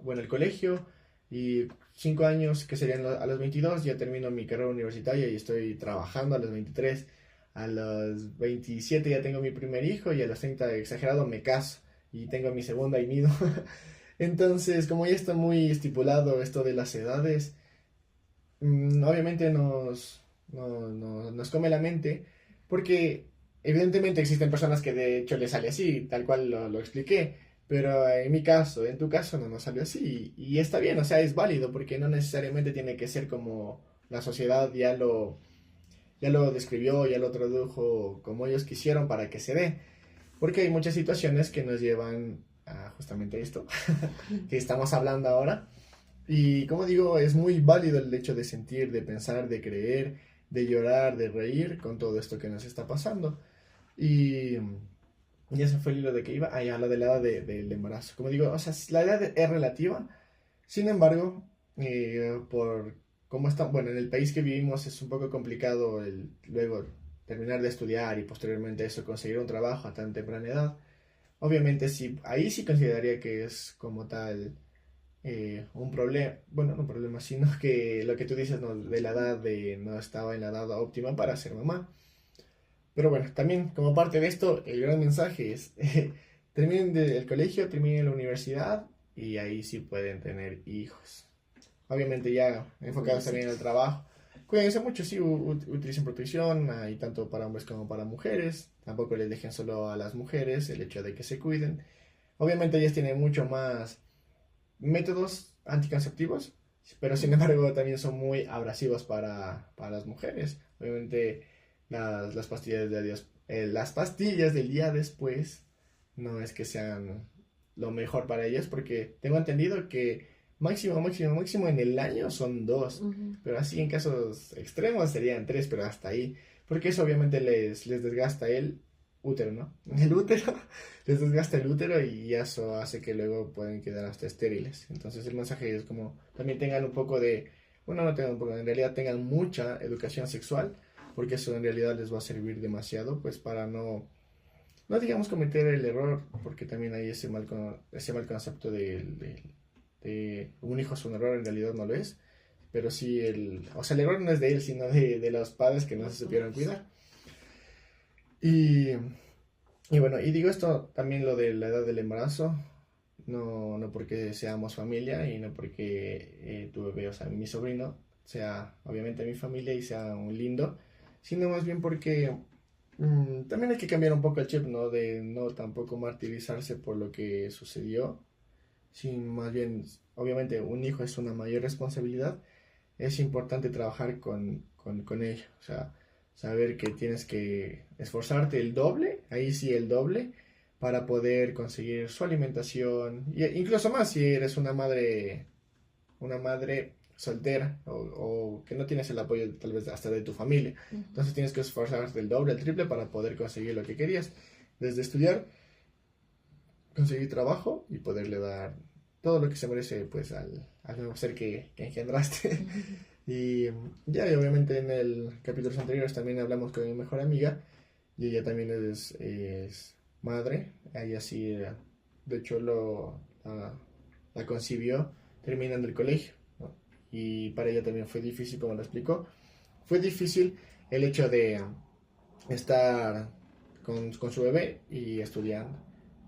bueno, el colegio y 5 años, que serían a los 22 ya termino mi carrera universitaria y estoy trabajando a los 23. A los 27 ya tengo mi primer hijo y a los 30 exagerado, me caso y tengo mi segunda y nido. Entonces, como ya está muy estipulado esto de las edades, obviamente nos come la mente, porque evidentemente existen personas que de hecho les sale así, tal cual lo expliqué, pero en mi caso, en tu caso no nos salió así, y está bien, o sea, es válido, porque no necesariamente tiene que ser como la sociedad ya lo describió, ya lo tradujo como ellos quisieron para que se dé, porque hay muchas situaciones que nos llevan a justamente esto que estamos hablando ahora. Y como digo, es muy válido el hecho de sentir, de pensar, de creer, de llorar, de reír con todo esto que nos está pasando. Y ya se fue el hilo de que iba. Ah, ya, lo de la edad del embarazo. Como digo, o sea, la edad es relativa. Sin embargo, por cómo está, bueno, en el país que vivimos es un poco complicado luego terminar de estudiar y posteriormente eso, conseguir un trabajo a tan temprana edad. Obviamente sí, ahí sí consideraría que es como tal un problema, bueno, no un problema, sino que lo que tú dices, ¿no? De la edad de no estaba en la edad óptima para ser mamá. Pero bueno, también como parte de esto, el gran mensaje es, terminen el colegio, terminen la universidad y ahí sí pueden tener hijos. Obviamente ya enfocados también en el Pobrecitos. trabajo. Cuídense mucho, sí, utilicen protección, hay tanto para hombres como para mujeres. Tampoco les dejen solo a las mujeres el hecho de que se cuiden. Obviamente ellas tienen mucho más métodos anticonceptivos, pero sin embargo también son muy abrasivos para las mujeres. Obviamente las pastillas las pastillas del día después no es que sean lo mejor para ellas porque tengo entendido que máximo, máximo, máximo en el año son dos, Ujú. pero así en casos extremos serían tres, pero hasta ahí, porque eso obviamente les desgasta el útero, ¿no? El útero les desgasta el útero y eso hace que luego pueden quedar hasta estériles. Entonces el mensaje es como también tengan un poco bueno, no tengan un poco, en realidad tengan mucha educación sexual, porque eso en realidad les va a servir demasiado, pues para no digamos cometer el error, porque también hay ese mal concepto de un hijo es un error, en realidad no lo es, pero sí o sea, el error no es de él, sino de los padres que no se Los supieron padres. cuidar. Y y bueno, y digo esto también lo de la edad del embarazo, no porque seamos familia y no porque tu bebé, o sea, mi sobrino, sea obviamente mi familia y sea un lindo, sino más bien porque también hay que cambiar un poco el chip, ¿no? De no tampoco martirizarse por lo que sucedió, sino más bien, obviamente un hijo es una mayor responsabilidad, es importante trabajar con ello. O sea, saber que tienes que esforzarte el doble, ahí sí el doble, para poder conseguir su alimentación, incluso más si eres una madre soltera o que no tienes el apoyo tal vez hasta de tu familia. Ujú. Entonces tienes que esforzarte el doble, el triple para poder conseguir lo que querías. Desde estudiar conseguir trabajo y poderle dar todo lo que se merece pues al nuevo ser que engendraste. Y ya, y obviamente en el capítulos anteriores también hablamos con mi mejor amiga y ella también es madre. Ella sí, de hecho la concibió terminando el colegio, ¿no? Y para ella también fue difícil, como lo explicó. Fue difícil el hecho de estar con su bebé y estudiando,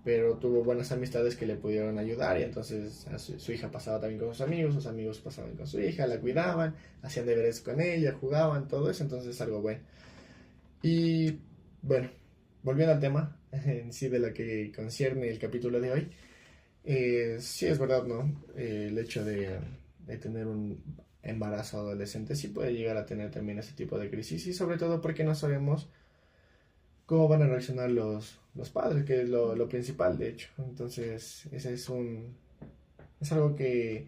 pero tuvo buenas amistades que le pudieron ayudar y entonces su hija pasaba también con sus amigos pasaban con su hija, la cuidaban, hacían deberes con ella, jugaban, todo eso, entonces algo bueno. Y bueno, volviendo al tema en sí de lo que concierne el capítulo de hoy, sí es verdad, ¿no? El hecho de tener un embarazo adolescente sí puede llegar a tener también ese tipo de crisis y sobre todo porque no sabemos cómo van a reaccionar los padres, que es lo principal, de hecho. Entonces, ese es algo que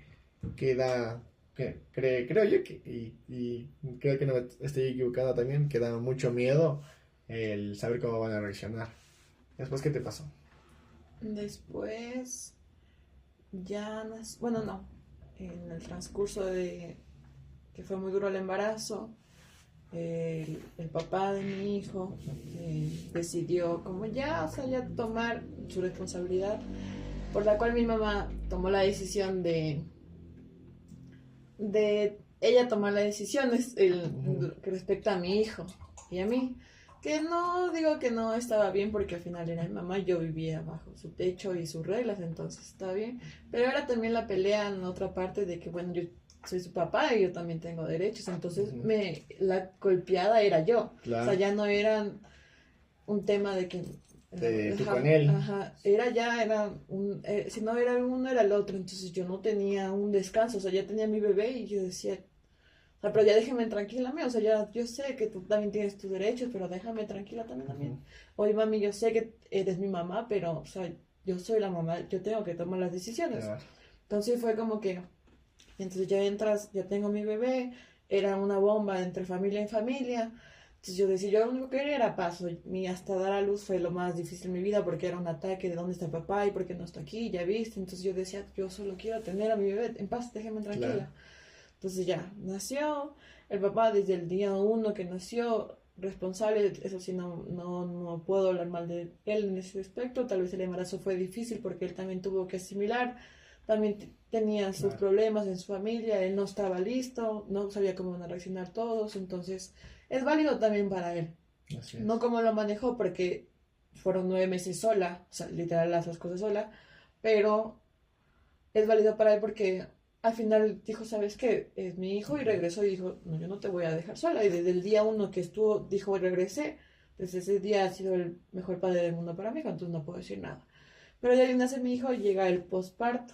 da, creo yo, y creo que no me estoy equivocado también, que da mucho miedo el saber cómo van a reaccionar. Después, ¿qué te pasó? Después, bueno, no, en el transcurso de que fue muy duro el embarazo, el papá de mi hijo decidió como ya, o sea, ya tomar su responsabilidad, por la cual mi mamá tomó la decisión de ella tomar la decisión que respecta a mi hijo y a mí. Que no digo que no estaba bien porque al final era mi mamá, yo vivía bajo su techo y sus reglas, entonces estaba bien. Pero era también la pelea en otra parte de que, bueno, yo soy su papá y yo también tengo derechos, entonces la golpeada era yo. Claro. O sea, ya no era un tema de que... Tú con él. Ajá, si no era uno era el otro, entonces yo no tenía un descanso, o sea, ya tenía mi bebé y yo decía, o sea, pero ya déjeme tranquila, o sea, ya yo sé que tú también tienes tus derechos, pero déjame tranquila también a mí. Oye, mami, yo sé que eres mi mamá, pero, o sea, yo soy la mamá, yo tengo que tomar las decisiones. Claro. Entonces fue como que, entonces ya entras, ya tengo mi bebé, era una bomba entre familia y familia. Entonces yo decía, yo lo único que quería era paso. Y hasta dar a luz fue lo más difícil en mi vida porque era un ataque de dónde está papá y por qué no está aquí, ya viste. Entonces yo decía, yo solo quiero tener a mi bebé en paz, déjeme tranquila. Claro. Entonces ya, nació, el papá desde el día uno que nació, responsable, eso sí, no puedo hablar mal de él en ese aspecto, tal vez el embarazo fue difícil porque él también tuvo que asimilar, también tenía sus problemas en su familia, él no estaba listo, no sabía cómo van a reaccionar todos, entonces es válido también para él. No como lo manejó porque fueron 9 meses sola, o sea, literal las dos cosas sola, pero es válido para él porque al final dijo, ¿sabes qué? Es mi hijo y regresó y dijo, no, yo no te voy a dejar sola. Y desde el día uno que estuvo, dijo, regresé, desde ese día ha sido el mejor padre del mundo para mí, entonces no puedo decir nada. Pero ya nace mi hijo y llega el posparto,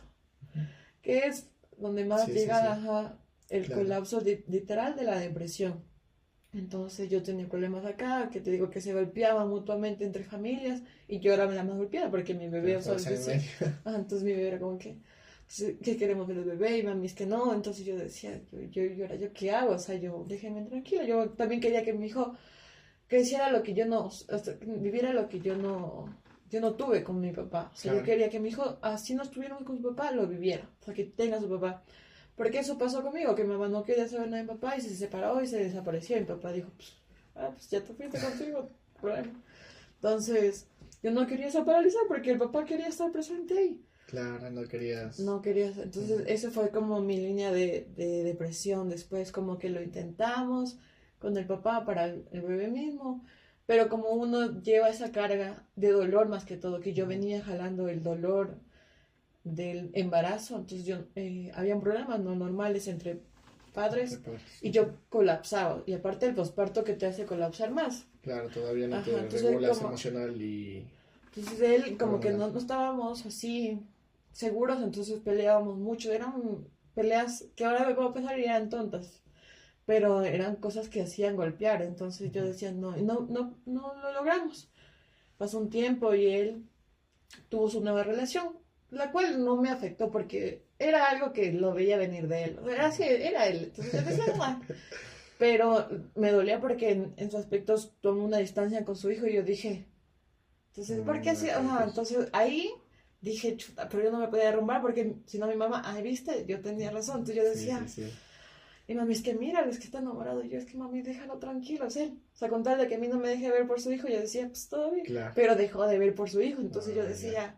que es donde más llega el colapso literal de la depresión. Entonces yo tenía problemas acá, que te digo que se golpeaban mutuamente entre familias y yo era la más golpeada porque mi bebé, entonces mi bebé era como que, ¿qué queremos ver el bebé? Y mami es que no, entonces yo decía, yo ¿qué hago? O sea, yo déjenme tranquila, yo también quería que mi hijo creciera lo que yo no, viviera lo que yo no tuve con mi papá. O sea, yo quería que mi hijo, así no estuviera con su papá, lo viviera, o sea, que tenga su papá. Porque eso pasó conmigo, que mi mamá no quería saber nada de mi papá y se separó y se desapareció. Y mi papá dijo, pues ya te fuiste contigo, problema. Entonces, yo no quería esa paralizar porque el papá quería estar presente ahí. Claro, no querías. No querías. Entonces, esa fue como mi línea de depresión. Después, como que lo intentamos con el papá para el bebé mismo. Pero como uno lleva esa carga de dolor más que todo, que yo venía jalando el dolor del embarazo, entonces yo habían problemas no normales entre padres y yo colapsaba y aparte el posparto que te hace colapsar más. Claro, todavía no te regulas emocional y... Entonces él como que no estábamos así seguros, entonces peleábamos mucho, eran peleas que ahora me puedo pensar y eran tontas, pero eran cosas que hacían golpear, entonces yo decía no lo logramos. Pasó un tiempo y él tuvo su nueva relación, la cual no me afectó porque era algo que lo veía venir de él. Era así, era él. Entonces yo decía, no. Pero me dolía porque en sus aspectos tomó una distancia con su hijo y yo dije, entonces, ¿por qué así? Entonces ahí dije, chuta, pero yo no me podía derrumbar porque si no mi mamá, ay, viste, yo tenía razón. Entonces yo decía, Sí. y mami, es que mira, es que está enamorado. Y yo, es que mami, déjalo tranquilo, es él. O sea, con tal de que a mí no me deje ver por su hijo, yo decía, pues todo bien. Claro. Pero dejó de ver por su hijo. Entonces yo Ah, ya. decía,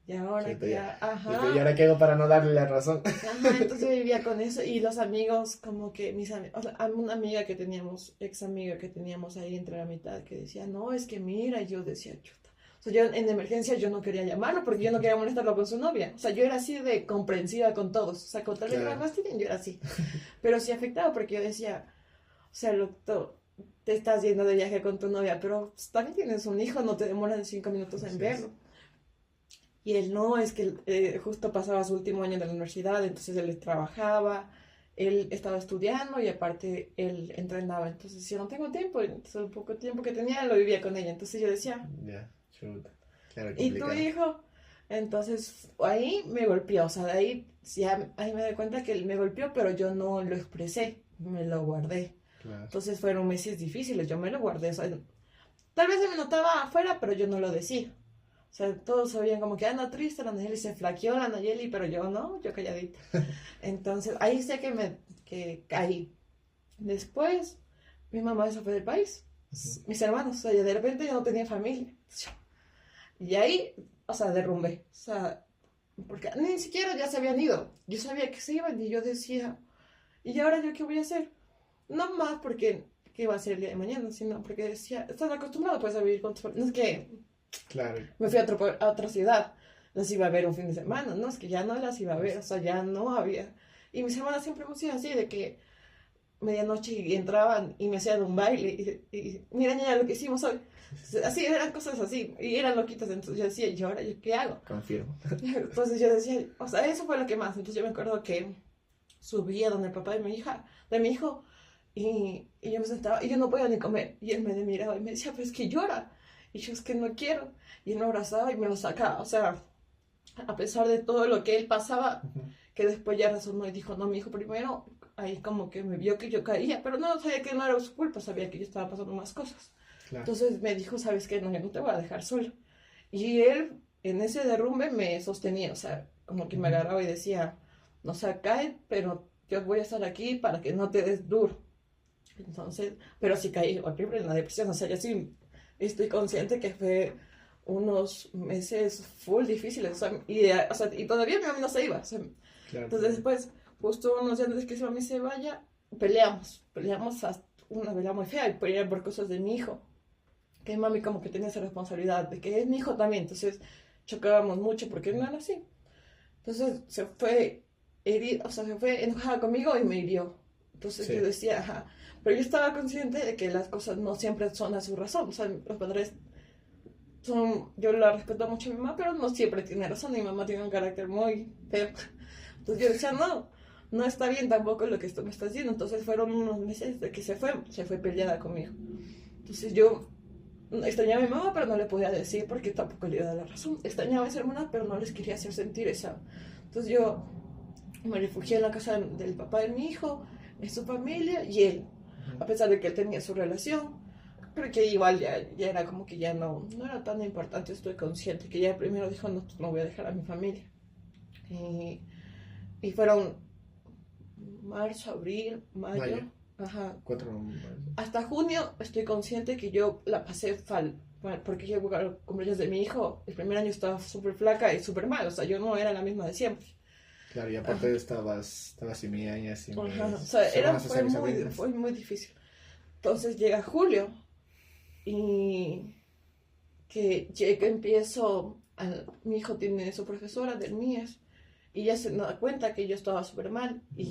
y ahora Chuta, que, ya. ¿Y ajá. ahora qué hago para no darle la razón? Ajá, entonces yo vivía con eso y los amigos, como que mis amigos, o sea, una amiga que teníamos, ex amiga que teníamos ahí entre la mitad, que decía, no, es que mira, y yo decía, chuta. O sea, yo en emergencia yo no quería llamarlo porque yo no quería molestarlo con su novia. O sea, yo era así de comprensiva con todos. O sea, con tal de que me Claro. fastidien, yo era así. Pero sí afectaba porque yo decía, o sea, te estás yendo de viaje con tu novia, pero pues, también tienes un hijo, no te demoran 5 minutos en Así es. verlo. Y él no, es que justo pasaba su último año de la universidad, entonces él trabajaba, él estaba estudiando y aparte él entrenaba. Entonces yo no tengo tiempo, entonces el poco tiempo que tenía lo vivía con ella. Entonces yo decía, Ya, chuta. Claro, ¿y tu complicado. hijo? Entonces ahí me golpeó, o sea, de ahí, ya, ahí me doy cuenta que él me golpeó, pero yo no lo expresé, me lo guardé. Claro. Entonces fueron meses difíciles, yo me lo guardé, o sea, tal vez se me notaba afuera, pero yo no lo decía. O sea, todos sabían como que anda triste, la Nayeli se flaqueó, la Nayeli, pero yo no, yo calladita. Entonces, ahí sé que caí. Después, mi mamá se fue del país. Ujú. Mis hermanos, o sea, de repente yo no tenía familia. Y ahí, o sea, derrumbé. O sea, porque ni siquiera ya se habían ido. Yo sabía que se iban y yo decía, ¿y ahora yo qué voy a hacer? No más porque qué iba a hacer el día de mañana, sino porque decía, estás acostumbrado pues a vivir con tus... No es que Claro. me fui a otra ciudad, las iba a ver un fin de semana, no, es que ya no las iba a ver, o sea, ya no había. Y mis hermanas siempre me hacían así, de que medianoche y entraban y me hacían un baile y mira, niña, lo que hicimos hoy. Así, eran cosas así, y eran loquitas, entonces yo decía, ¿y ahora yo qué hago? Confirmo. Entonces yo decía, o sea, eso fue lo que más, entonces yo me acuerdo que subía donde el papá de mi hijo, y yo me sentaba, y yo no podía ni comer, y él me miraba y me decía, pero es que llora, y yo es que no quiero, y él me abrazaba y me lo sacaba, o sea, a pesar de todo lo que él pasaba, Ujú. que después ya razonó y dijo, no, mi hijo primero, ahí como que me vio que yo caía, pero no sabía que no era su culpa, sabía que yo estaba pasando más cosas. Claro. Entonces me dijo, ¿sabes qué? No, yo no te voy a dejar solo. Y él en ese derrumbe me sostenía, o sea, como que me Ujú. agarraba y decía, no se cae, pero yo voy a estar aquí para que no te des duro. Entonces, pero sí caí horrible en la depresión, o sea, yo sí estoy consciente que fue unos meses full difíciles, o sea, y todavía mi mamá no se iba, o sea, Claro. entonces después, justo unos días antes que su mamá se vaya, peleamos hasta una pelea muy fea, y por por cosas de mi hijo, que mami como que tenía esa responsabilidad de que es mi hijo también, entonces chocábamos mucho porque no era así. Entonces se fue herida, o sea, se fue enojada conmigo y me hirió. Entonces yo Sí. decía, ajá, pero yo estaba consciente de que las cosas no siempre son a su razón, o sea, los padres son, yo la respeto mucho a mi mamá, pero no siempre tiene razón, mi mamá tiene un carácter muy feo. Entonces yo decía, no, no está bien tampoco lo que esto me está diciendo. Entonces fueron unos meses de que se fue peleada conmigo. Entonces yo extrañaba a mi mamá, pero no le podía decir porque tampoco le iba a dar la razón. Extrañaba a mis hermanas, pero no les quería hacer sentir esa. Entonces yo me refugié en la casa del papá de mi hijo, en su familia y él, Ujú. a pesar de que él tenía su relación. Creo que igual ya era como que ya no era tan importante, estoy consciente que ya primero dijo, no, no voy a dejar a mi familia. Y, y fueron marzo, abril, mayo, Mayo. ajá, 4 meses. hasta junio estoy consciente que yo la pasé porque yo a los cumpleaños de mi hijo, el primer año estaba súper flaca y súper mal, o sea, yo no era la misma de siempre. Claro, y Ajá, aparte estabas sin mi aña, sin ajá, o mis sea, hermanas, o sea, fue mis sobrinas. fue muy difícil. Entonces llega julio y que empiezo, mi hijo tiene su profesora del MIES y ya se da cuenta que yo estaba súper mal y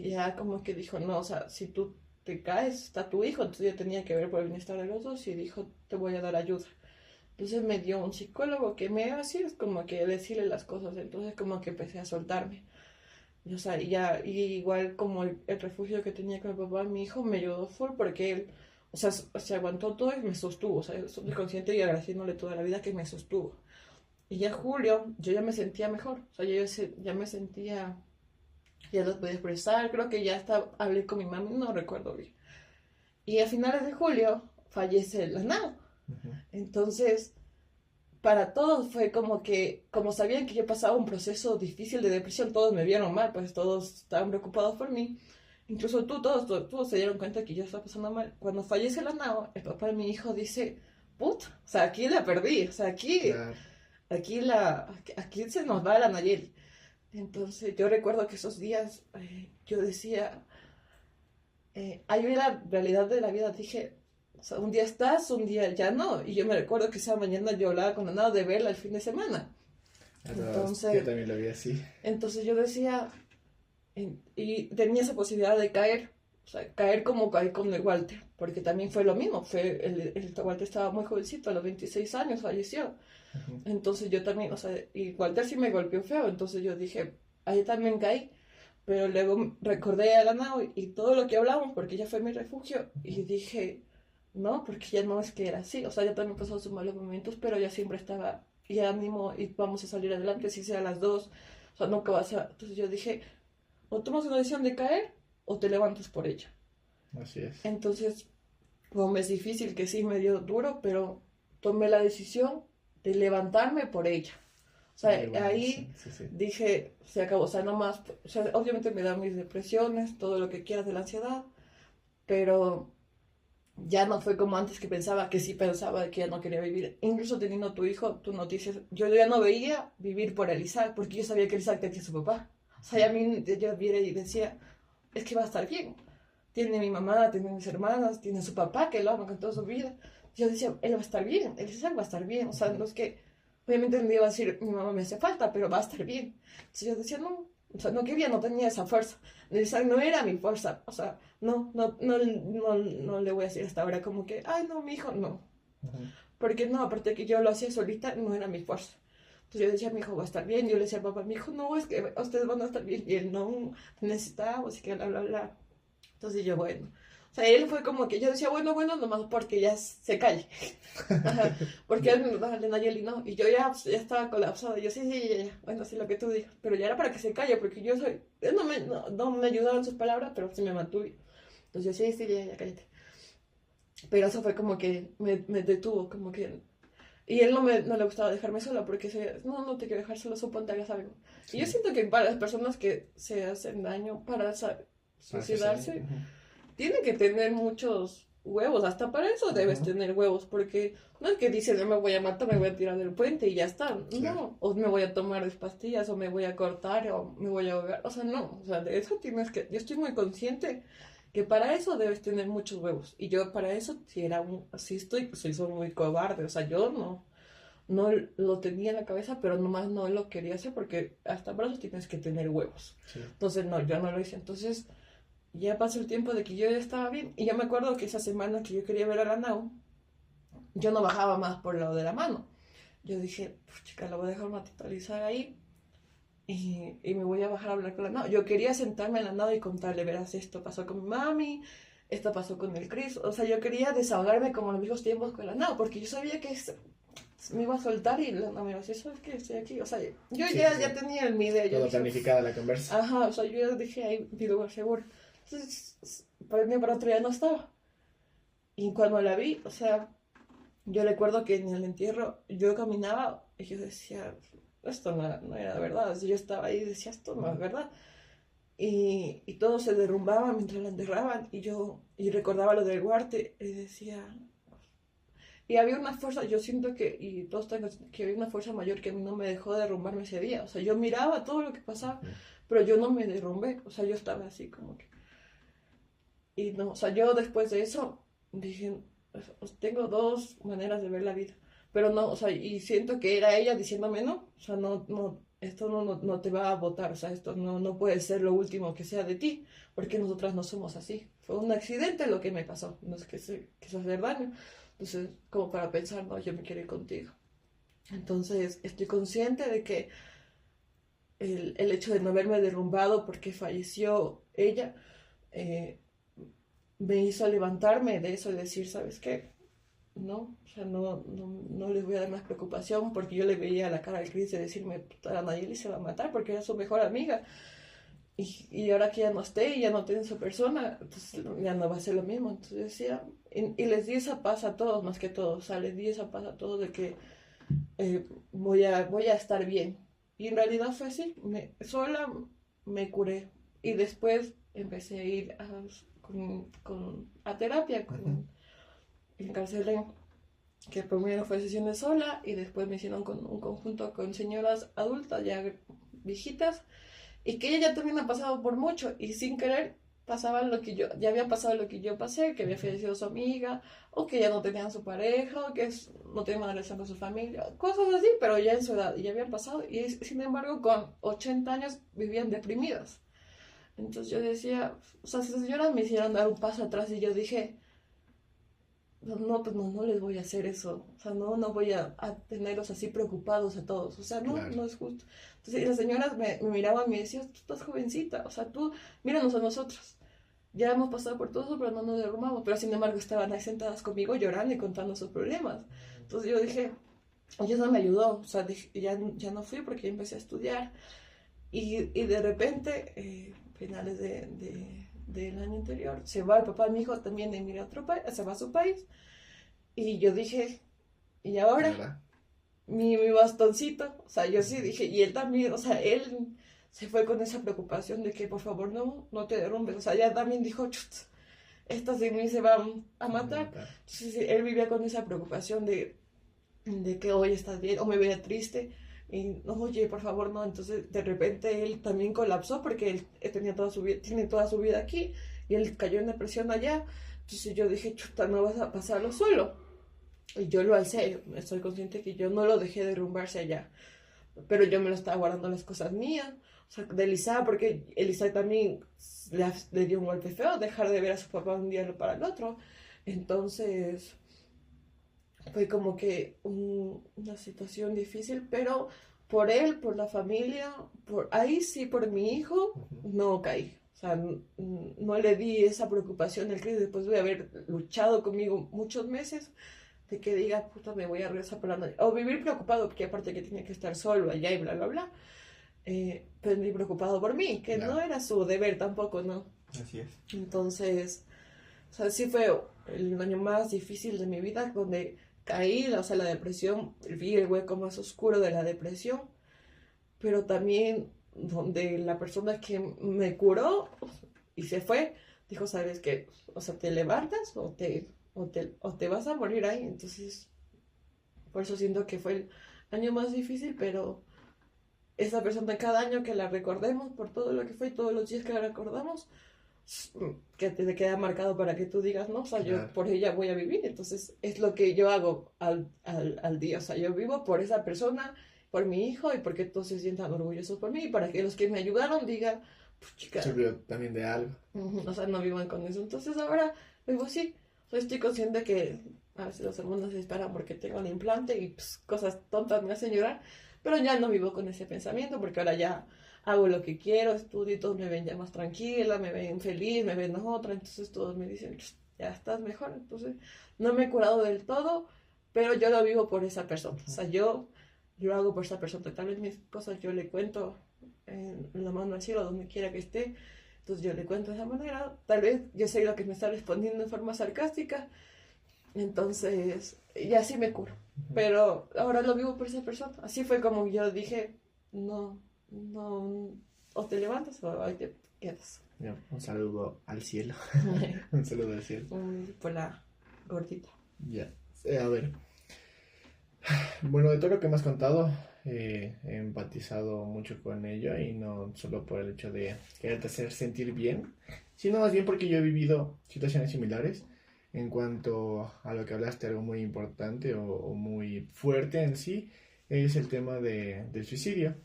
ya como que dijo, no, o sea, si tú te caes, está tu hijo, entonces yo tenía que ver por el bienestar de los dos y dijo, te voy a dar ayuda. Entonces me dio un psicólogo que me así es como que decirle las cosas, entonces como que empecé a soltarme. Y, o sea, y igual como el refugio que tenía con mi papá, mi hijo me ayudó full porque él, o sea, se aguantó todo y me sostuvo, o sea, soy consciente y agradeciéndole toda la vida que me sostuvo. Y ya en julio yo ya me sentía mejor, o sea, ya me sentía, ya lo podía expresar, creo que ya hasta hablé con mi mamá, no recuerdo bien. Y a finales de julio fallece la nada. Ujú. Entonces para todos fue como que, como sabían que yo pasaba un proceso difícil de depresión, todos me vieron mal, pues todos estaban preocupados por mí. Incluso todos se dieron cuenta que yo estaba pasando mal. Cuando fallece la Nao, el papá de mi hijo dice, put, o sea, aquí la perdí, o sea, Claro. aquí se nos va la Nayeli. Entonces yo recuerdo que esos días yo decía, ahí vi la realidad de la vida, dije, o sea, un día estás, un día ya no. Y yo me recuerdo que esa mañana yo hablaba con la Nao de verla el fin de semana. Entonces, yo también lo vi así. Entonces yo decía, y tenía esa posibilidad de caer, o sea, caer como caí con el Walter, porque también fue lo mismo, el Walter estaba muy jovencito, a los 26 años falleció. Ujú. Entonces yo también, o sea, y Walter sí me golpeó feo, entonces yo dije, ahí también caí, pero luego recordé a la Nao y todo lo que hablamos, porque ella fue mi refugio, y dije, no, porque ya no es que era así, o sea, ya también pasó sus malos momentos, pero ella siempre estaba, y ánimo, y vamos a salir adelante, si sea las dos, o sea, nunca vas a, entonces yo dije, o tomas una decisión de caer, o te levantas por ella. Así es. Entonces, fue un mes difícil que sí me dio duro, pero tomé la decisión de levantarme por ella. O sea, Muy bueno, sí, ahí sí, sí. dije, se acabó, o sea, no más, o sea, obviamente me dan mis depresiones, todo lo que quieras de la ansiedad, pero ya no fue como antes que pensaba, que sí pensaba que ya no quería vivir. Incluso teniendo tu hijo, tu noticias, yo ya no veía vivir por el Isaac, porque yo sabía que el Isaac tenía a su papá. O sea, a mí yo viera y decía, es que va a estar bien. Tiene mi mamá, tiene mis hermanas, tiene su papá que lo ama con toda su vida. Yo decía, él va a estar bien, el Isaac va a estar bien. O sea, no es que, obviamente me iba a decir, mi mamá me hace falta, pero va a estar bien. Entonces yo decía, no, o sea, no quería, no tenía esa fuerza. El Isaac no era mi fuerza, o sea, no le voy a decir hasta ahora como que, ay, no, mi hijo, no. Ujú. Porque no, aparte que yo lo hacía solita, no era mi fuerza. Entonces yo decía, mi hijo va a estar bien. Yo le decía al papá, mi hijo, no, es que ustedes van a estar bien. Y él, no, necesitamos, y que bla, bla, bla. Entonces yo, bueno. O sea, él fue como que yo decía, bueno, nomás porque ya se calle. Ajá, porque él me daba Nayeli, no. Y yo ya estaba colapsada. Yo, sí, bueno, sí, lo que tú digas. Pero ya era para que se calle, porque yo soy. Él no me ayudaba en sus palabras, pero sí me mantuve. Entonces yo, sí, ya, cállate. Pero eso fue como que me detuvo, como que. Y él no le gustaba dejarme sola, porque no te quiero dejar sola, suponte hagas algo. Y yo Sí, siento que para las personas que se hacen daño, para para que se... suicidarse, tiene que tener muchos huevos, hasta para eso debes Ujú. tener huevos, porque no es que dices, no me voy a matar, me voy a tirar del puente y ya está, Claro. no, o me voy a tomar pastillas, o me voy a cortar, o me voy a ahogar, o sea, no, o sea, de eso tienes que, yo estoy muy consciente que para eso debes tener muchos huevos, y yo para eso, si era así estoy, soy muy cobarde, o sea, yo no lo tenía en la cabeza, pero nomás no lo quería hacer, porque hasta para eso tienes que tener huevos, Sí. entonces no, yo no lo hice, entonces ya pasó el tiempo de que yo ya estaba bien. Y yo me acuerdo que esa semana que yo quería ver a la Nau, yo no bajaba más por el lado de la mano. Yo dije, pues chica, la voy a dejar materializar ahí y me voy a bajar a hablar con la Nau. Yo quería sentarme en la Nau y contarle, verás, esto pasó con mi mami, esto pasó con el Chris. O sea, yo quería desahogarme como en los viejos tiempos con la Nau, porque yo sabía que me iba a soltar y la Nau me iba a decir, ¿sabes qué? Estoy aquí. O sea, yo Sí, ya, sí, ya sí. tenía mi idea. Yo Todo dije, planificada la conversa. ajá, o sea, yo ya dije, ahí, mi lugar seguro. Entonces, para mí, para otro día no estaba. Y cuando la vi, o sea, yo recuerdo que en el entierro yo caminaba y yo decía, esto no era verdad. Así yo estaba ahí y decía, esto no es verdad. Y todo se derrumbaba mientras la enterraban y recordaba lo del Guarte y decía, y había una fuerza, yo siento que, y todos tengo, que había una fuerza mayor que a mí no me dejó derrumbarme ese día. O sea, yo miraba todo lo que pasaba, Ujú. pero yo no me derrumbé. O sea, yo estaba así como que. Y no, o sea, yo después de eso dije, tengo dos maneras de ver la vida, pero no, o sea, y siento que era ella diciéndome no, o sea, esto no te va a botar, o sea, esto no puede ser lo último que sea de ti, porque nosotras no somos así. Fue un accidente lo que me pasó, no es que se quiso hacer daño. Entonces, como para pensar, no, yo me quiero ir contigo. Entonces, estoy consciente de que el hecho de no haberme derrumbado porque falleció ella, eh, me hizo levantarme de eso y decir, ¿sabes qué? No, o sea, no les voy a dar más preocupación porque yo le veía la cara al Chris de decirme, puta, a Nayeli se va a matar porque era su mejor amiga. Y ahora que ya no esté y ya no tiene su persona, entonces ya no va a ser lo mismo. Entonces decía, y les di esa paz a todos, más que todos, o sea, les di esa paz a todos de que voy a estar bien. Y en realidad fue así, sola me curé. Y después empecé a ir a terapia, Ujú. encarcelé, que primero fue sesiones sola y después me hicieron con un conjunto con señoras adultas, ya viejitas, y que ella ya también ha pasado por mucho y sin querer pasaba lo que yo, ya había pasado lo que yo pasé, que había fallecido su amiga, o que ya no tenían su pareja, o que no tenían una relación con su familia, cosas así, pero ya en su edad, y ya habían pasado, y sin embargo con 80 años vivían deprimidas. Entonces yo decía, o sea, si las señoras me hicieron dar un paso atrás y yo dije, no, no, pues no, no les voy a hacer eso, o sea, no, no voy a tenerlos así preocupados a todos, o sea, no, Claro, no es justo. Entonces y las señoras me miraban y me decían, tú estás jovencita, o sea, tú, míranos a nosotros, ya hemos pasado por todo eso, pero no nos derrumbamos, pero sin embargo estaban ahí sentadas conmigo llorando y contando sus problemas. Entonces yo dije, y eso me ayudó, o sea, ya no fui porque empecé a estudiar y de repente, finales del año anterior, se va el papá de mi hijo también a emigrar a otro país, se va a su país. Y yo dije, ¿y ahora? claro. Mi bastoncito, o sea, yo sí dije, y él también, o sea, él se fue con esa preocupación de que por favor no, no te derrumbes, o sea, ya también dijo, chut, estas de mí se van a Me voy a matar. matar. Entonces él vivía con esa preocupación de que hoy estás bien, o me veía triste, y no, oye, por favor, no. Entonces de repente él también colapsó porque él tenía toda su vida, tiene toda su vida aquí, y él cayó en depresión allá. Entonces yo dije, chuta, no vas a pasarlo solo. Y yo lo alcé, estoy consciente que yo no lo dejé derrumbarse allá, pero yo me lo estaba guardando las cosas mías, o sea, de Elisa, porque Elisa también le dio un golpe feo, dejar de ver a su papá un día para el otro. Entonces fue como que una situación difícil, pero por él, por la familia, ahí sí, por mi hijo, Ujú. no caí. O sea, no le di esa preocupación al que después de haber luchado conmigo muchos meses, de que diga, puta, me voy a regresar por la noche. O vivir preocupado, porque aparte que tenía que estar solo allá y bla, bla, bla. Pues ni preocupado por mí, que no Claro, era su deber tampoco, ¿no? así es. Entonces, o sea, sí fue el año más difícil de mi vida, donde caí, o sea, la depresión, vi el hueco más oscuro de la depresión, pero también donde la persona que me curó y se fue, dijo, ¿sabes qué? O sea, te levantas o te vas a morir ahí. Entonces, por eso siento que fue el año más difícil, pero esa persona cada año que la recordemos por todo lo que fue y todos los días que la recordamos, que te queda marcado para que tú digas, no, o sea, yo Claro. por ella voy a vivir. Entonces es lo que yo hago al día, o sea, yo vivo por esa persona, por mi hijo y porque todos se sientan orgullosos por mí y para que los que me ayudaron digan, pues chica, Sirvió también de algo. o sea, no vivan con eso. Entonces ahora vivo así, o sea, estoy consciente que a veces los hermanos se esperan porque tengo el implante y pues, cosas tontas me hacen llorar, pero ya no vivo con ese pensamiento porque ahora ya hago lo que quiero, estudio y todos me ven ya más tranquila, me ven feliz, me ven otra, entonces todos me dicen, ya estás mejor. Entonces no me he curado del todo, pero yo lo vivo por esa persona, o Ujú. sea, yo lo hago por esa persona. Tal vez mis cosas yo le cuento en la mano al cielo, donde quiera que esté. Entonces yo le cuento de esa manera, tal vez yo sé lo que me está respondiendo en forma sarcástica, entonces ya sí me curo. Ujú. Pero ahora lo vivo por esa persona. Así fue como yo dije, no, no, o te levantas o ahí te quedas. Ya, un saludo al cielo. Un saludo al cielo. Por la gordita. Ya. A ver. Bueno, de todo lo que me has contado, he empatizado mucho con ello y no solo por el hecho de quererte hacer sentir bien, sino más bien porque yo he vivido situaciones similares en cuanto a lo que hablaste, algo muy importante o muy fuerte en sí, es el tema del suicidio.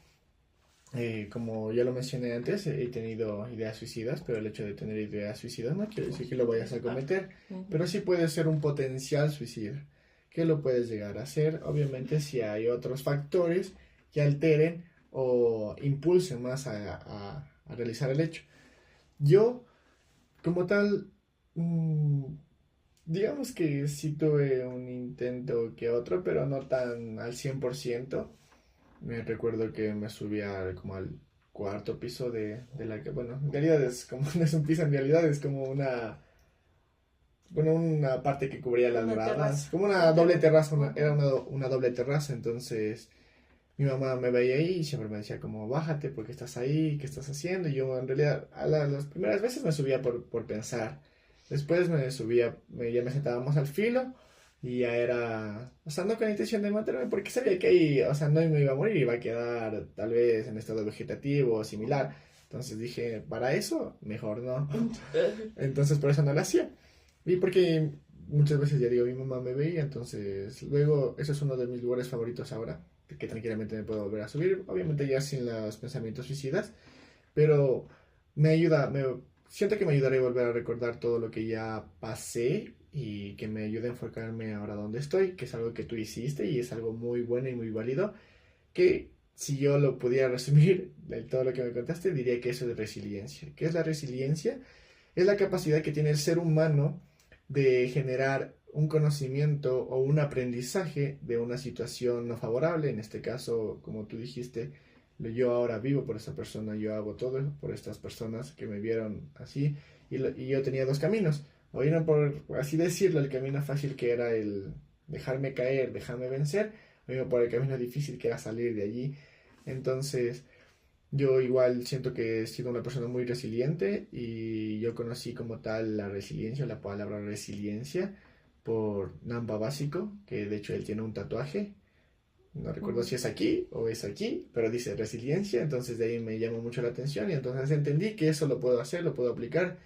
Como ya lo mencioné antes, he tenido ideas suicidas, pero el hecho de tener ideas suicidas no quiere decir que lo vayas a cometer, pero sí puede ser un potencial suicida, que lo puedes llegar a hacer, obviamente si hay otros factores que alteren o impulsen más a realizar el hecho. Yo, como tal, mm, digamos que sí tuve un intento que otro, pero no tan al 100%. Me recuerdo que me subía como al cuarto piso de la que, bueno, en realidad es como, no es un piso, en realidad es como una, bueno, una parte que cubría las Una gradas, terraza. como una Una doble terraza. terraza, Ujú. era una doble terraza, entonces mi mamá me veía ahí y siempre me decía como, bájate porque estás ahí, ¿qué estás haciendo? Y yo en realidad las primeras veces me subía por pensar, después me subía, ya me sentábamos al filo y ya era, o sea, no con intención de matarme porque sabía que ahí, o sea, no me iba a morir, iba a quedar tal vez en estado vegetativo o similar. Entonces dije, para eso, mejor no. Entonces por eso no lo hacía. Y porque muchas veces ya digo, mi mamá me veía, entonces luego eso es uno de mis lugares favoritos ahora, que tranquilamente me puedo volver a subir, obviamente ya sin los pensamientos suicidas, pero me ayuda, siento que me ayudará a volver a recordar todo lo que ya pasé y que me ayuda a enfocarme ahora donde estoy, que es algo que tú hiciste y es algo muy bueno y muy válido, que si yo lo pudiera resumir de todo lo que me contaste, diría que eso es resiliencia. ¿Qué es la resiliencia? Es la capacidad que tiene el ser humano de generar un conocimiento o un aprendizaje de una situación no favorable. En este caso, como tú dijiste, yo ahora vivo por esa persona, yo hago todo por estas personas que me vieron así. Y yo tenía dos caminos. O ir por, así decirlo, el camino fácil que era el dejarme caer, dejarme vencer, o ir por el camino difícil que era salir de allí. Entonces, yo igual siento que he sido una persona muy resiliente y yo conocí como tal la resiliencia, la palabra resiliencia, por Namba Básico, que de hecho él tiene un tatuaje. No recuerdo Ujú. si es aquí o es aquí, pero dice resiliencia, entonces de ahí me llamó mucho la atención y entonces entendí que eso lo puedo hacer, lo puedo aplicar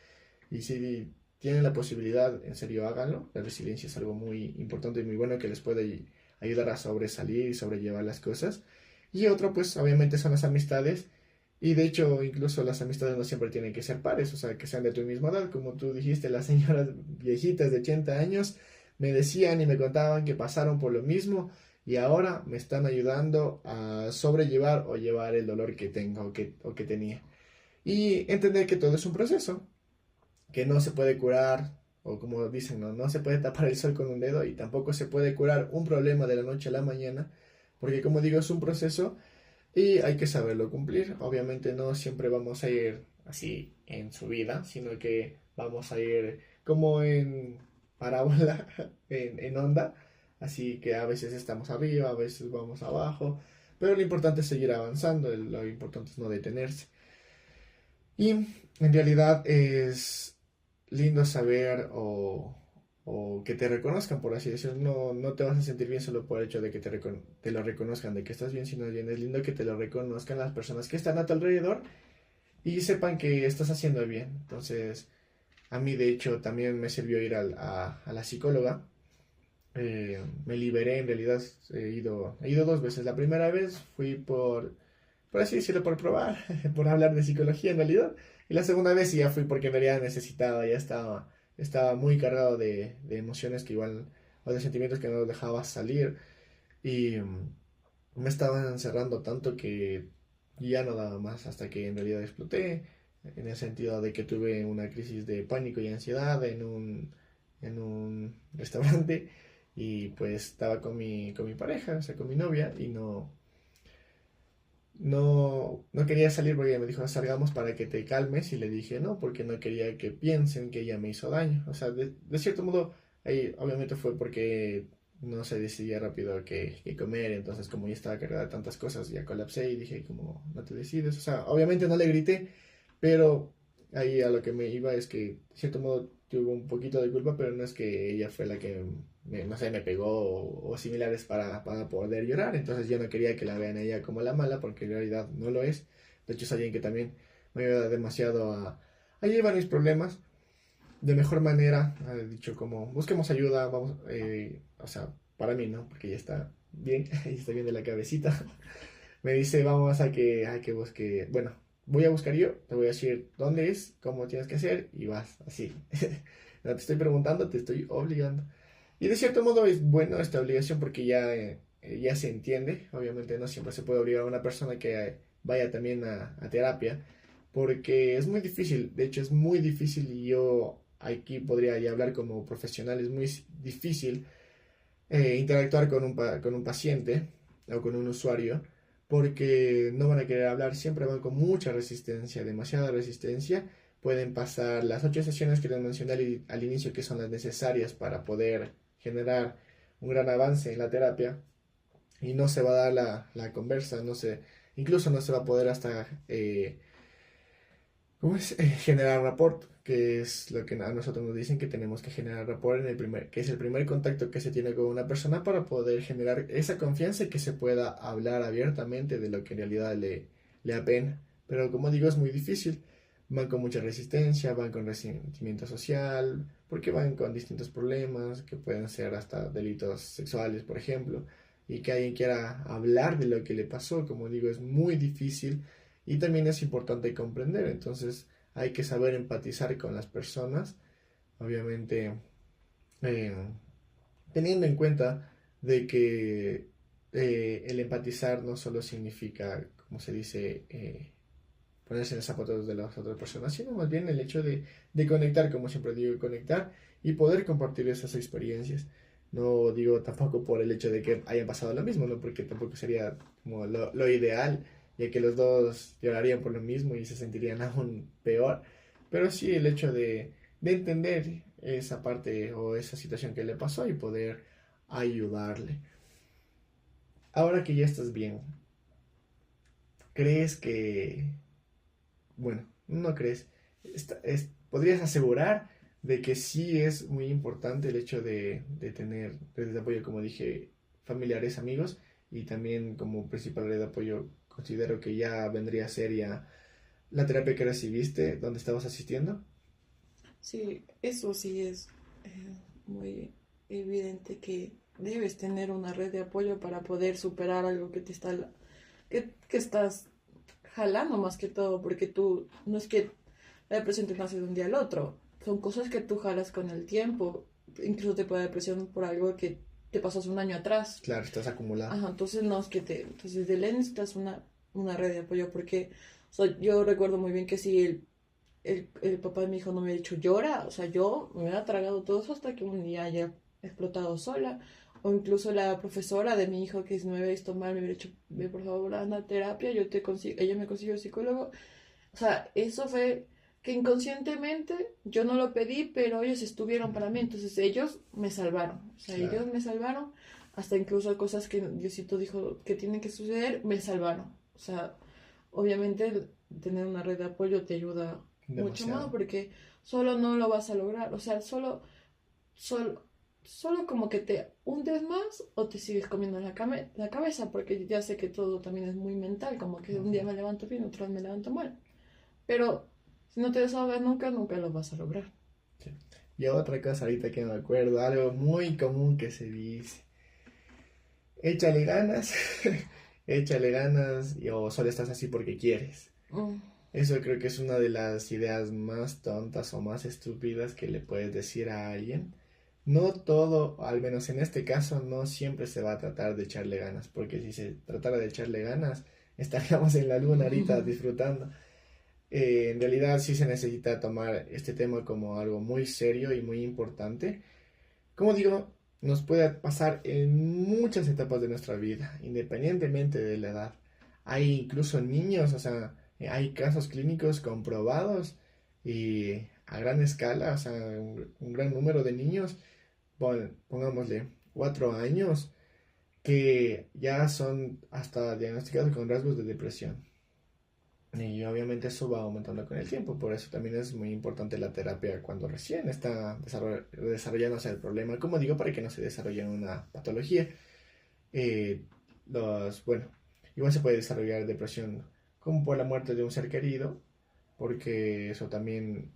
y si tienen la posibilidad, en serio háganlo. La resiliencia es algo muy importante y muy bueno que les puede ayudar a sobresalir y sobrellevar las cosas. Y otro, pues obviamente son las amistades. Y de hecho, incluso las amistades no siempre tienen que ser pares, o sea, que sean de tu misma edad. Como tú dijiste, las señoras viejitas de 80 años me decían y me contaban que pasaron por lo mismo y ahora me están ayudando a sobrellevar o llevar el dolor que tengo o que tenía. Y entender que todo es un proceso, que no se puede curar, o como dicen, no, no se puede tapar el sol con un dedo y tampoco se puede curar un problema de la noche a la mañana, porque como digo, es un proceso y hay que saberlo cumplir. Obviamente no siempre vamos a ir así en su vida, sino que vamos a ir como en parábola, en onda, así que a veces estamos arriba, a veces vamos abajo, pero lo importante es seguir avanzando, lo importante es no detenerse. Y en realidad es lindo saber o que te reconozcan, por así decirlo. No, no te vas a sentir bien solo por el hecho de que te lo reconozcan, de que estás bien, sino bien es lindo que te lo reconozcan las personas que están a tu alrededor y sepan que estás haciendo bien. Entonces, a mí de hecho también me sirvió ir a la psicóloga. Me liberé, en realidad he ido dos veces. La primera vez fui por así decirlo, por probar, por hablar de psicología en realidad. Y la segunda vez sí ya fui porque en realidad necesitaba, estaba muy cargado de emociones que igual, o de sentimientos que no dejaba salir. Y me estaban encerrando tanto que ya no daba más hasta que en realidad exploté. En el sentido de que tuve una crisis de pánico y ansiedad en un restaurante. Y pues estaba con mi pareja, o sea, con mi novia, y no quería salir porque ella me dijo, salgamos para que te calmes. Y le dije, no, porque no quería que piensen que ella me hizo daño. O sea, de cierto modo, ahí obviamente fue porque no se decidía rápido qué comer. Entonces, como ya estaba cargada de tantas cosas, ya colapsé y dije, como, no te decides. O sea, obviamente no le grité, pero ahí a lo que me iba es que, de cierto modo, tuvo un poquito de culpa, pero no es que ella fue la que, no sé, me pegó o similares para poder llorar. Entonces yo no quería que la vean a ella como la mala, porque en realidad no lo es. De hecho, es alguien que también me ayuda demasiado a llevar mis problemas de mejor manera. Ha dicho como, busquemos ayuda, vamos, o sea, para mí, ¿no? Porque ya está bien, ya está bien de la cabecita. Me dice, vamos a que busque, bueno, voy a buscar yo, te voy a decir dónde es, cómo tienes que hacer y vas así. No te estoy preguntando, te estoy obligando. Y de cierto modo es bueno esta obligación porque ya se entiende. Obviamente no siempre se puede obligar a una persona que vaya también a terapia porque es muy difícil. De hecho es muy difícil y yo aquí podría ya hablar como profesional. Es muy difícil interactuar con un paciente o con un usuario porque no van a querer hablar. Siempre van con mucha resistencia, demasiada resistencia pueden pasar las 8 sesiones que les mencioné al inicio, que son las necesarias para poder generar un gran avance en la terapia, y no se va a dar la conversa, incluso no se va a poder hasta ¿cómo es? Generar rapport, que es lo que a nosotros nos dicen, que tenemos que generar rapport que es el primer contacto que se tiene con una persona para poder generar esa confianza y que se pueda hablar abiertamente de lo que en realidad le apena. Pero como digo, es muy difícil. Van con mucha resistencia, van con resentimiento social, porque van con distintos problemas, que pueden ser hasta delitos sexuales, por ejemplo, y que alguien quiera hablar de lo que le pasó, como digo, es muy difícil y también es importante comprender. Entonces hay que saber empatizar con las personas, obviamente eh, teniendo en cuenta de que el empatizar no solo significa, como se dice, ponerse en los zapatos de las otras personas, sino más bien el hecho de conectar, como siempre digo, conectar y poder compartir esas experiencias. No digo tampoco por el hecho de que hayan pasado lo mismo, ¿no? Porque tampoco sería como lo ideal, ya que los dos llorarían por lo mismo y se sentirían aún peor. Pero sí el hecho de entender esa parte o esa situación que le pasó y poder ayudarle. Ahora que ya estás bien, ¿crees que bueno, no crees, podrías asegurar de que sí es muy importante el hecho de tener redes de apoyo, como dije, familiares, amigos, y también como principal red de apoyo considero que ya vendría a ser ya la terapia que recibiste, donde estabas asistiendo. Sí, eso sí es muy evidente que debes tener una red de apoyo para poder superar algo que que estás jalando más que todo, porque tú, no es que la depresión te nace de un día al otro, son cosas que tú jalas con el tiempo, incluso te puede dar depresión por algo que te pasó hace un año atrás. Claro, estás acumulado. Ajá, entonces no es que entonces de ley necesitas una red de apoyo, porque o sea, yo recuerdo muy bien que si el papá de mi hijo no me ha dicho llora, o sea, yo me hubiera tragado todo eso hasta que un día haya explotado sola. O incluso la profesora de mi hijo que si me había visto mal me hubiera dicho, ve por favor, anda a terapia, ella me consiguió el psicólogo. O sea, eso fue que inconscientemente yo no lo pedí, pero ellos estuvieron para mí, entonces ellos me salvaron. O sea, Claro, ellos me salvaron, hasta incluso cosas que Diosito dijo que tienen que suceder, me salvaron. O sea, obviamente tener una red de apoyo te ayuda mucho más demasiado. porque solo no lo vas a lograr. O sea, solo, solo como que te hundes más o te sigues comiendo la cabeza, porque ya sé que todo también es muy mental, como que un día me levanto bien, otro día me levanto mal. Pero si no te desahogas nunca, nunca lo vas a lograr. Sí. Y otra cosa ahorita que me acuerdo, algo muy común que se dice, échale ganas, échale ganas, o solo estás así porque quieres. Mm, Eso creo que es una de las ideas más tontas o más estúpidas que le puedes decir a alguien. No todo, al menos en este caso, no siempre se va a tratar de echarle ganas, porque si se tratara de echarle ganas, estaríamos en la luna ahorita disfrutando. En realidad sí se necesita tomar este tema como algo muy serio y muy importante. Como digo, nos puede pasar en muchas etapas de nuestra vida, independientemente de la edad. Hay incluso niños, o sea, hay casos clínicos comprobados y a gran escala, o sea, un gran número de niños, pongámosle 4 años, que ya son hasta diagnosticados con rasgos de depresión. Y obviamente eso va aumentando con el tiempo, por eso también es muy importante la terapia cuando recién está desarrollándose el problema, como digo, para que no se desarrolle una patología. Bueno, igual se puede desarrollar depresión como por la muerte de un ser querido, porque eso también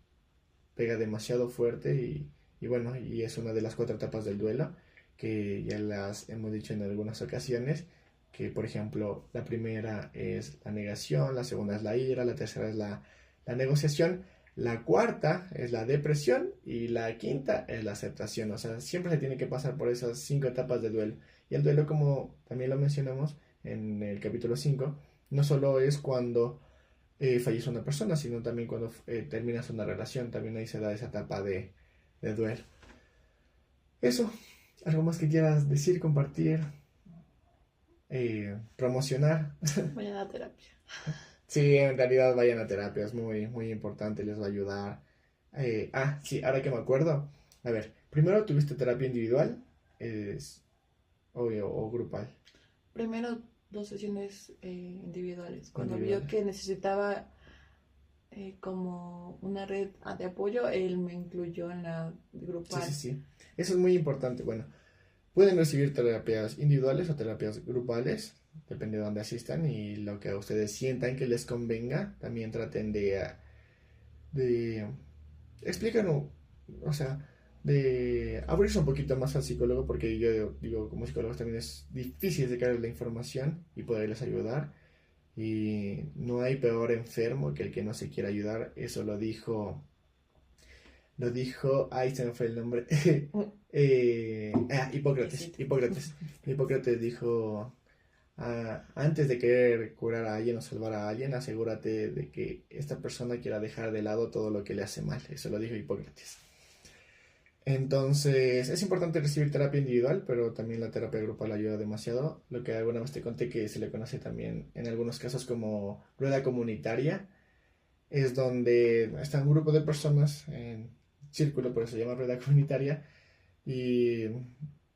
pega demasiado fuerte y bueno, y es una de las 4 etapas del duelo, que ya las hemos dicho en algunas ocasiones, que por ejemplo la primera es la negación, la segunda es la ira, la tercera es la negociación, la cuarta es la depresión y la quinta es la aceptación. O sea, siempre se tiene que pasar por esas 5 etapas de duelo. Y el duelo, como también lo mencionamos en el capítulo 5, no solo es cuando fallece una persona, sino también cuando terminas una relación, también ahí se da esa etapa de duelo. Eso, algo más que quieras decir, compartir, promocionar. Mañana a terapia. Sí, en realidad vayan a terapia, es muy, muy importante, les va a ayudar. Sí, ahora que me acuerdo. A ver, primero tuviste terapia individual es, o grupal. Primero dos sesiones individuales. Cuando vio Individuales. que necesitaba como una red de apoyo, él me incluyó en la Sí, sí, grupal. sí. Eso es muy importante. Bueno, pueden recibir terapias individuales o terapias grupales, depende de dónde asistan y lo que ustedes sientan que les convenga. También traten de explican, o sea, de abrirse un poquito más al psicólogo, porque yo digo, como psicólogo también es difícil de sacar la información y poderles ayudar. Y no hay peor enfermo que el que no se quiera ayudar. Eso ay, se me fue el nombre. Hipócrates. Viejito. Hipócrates. Hipócrates dijo, antes de querer curar a alguien o salvar a alguien, asegúrate de que esta persona quiera dejar de lado todo lo que le hace mal. Eso lo dijo Hipócrates. Entonces, es importante recibir terapia individual, pero también la terapia grupal ayuda demasiado. Lo que alguna vez te conté que se le conoce también en algunos casos como rueda comunitaria, es donde está un grupo de personas en círculo, por eso se llama rueda comunitaria, y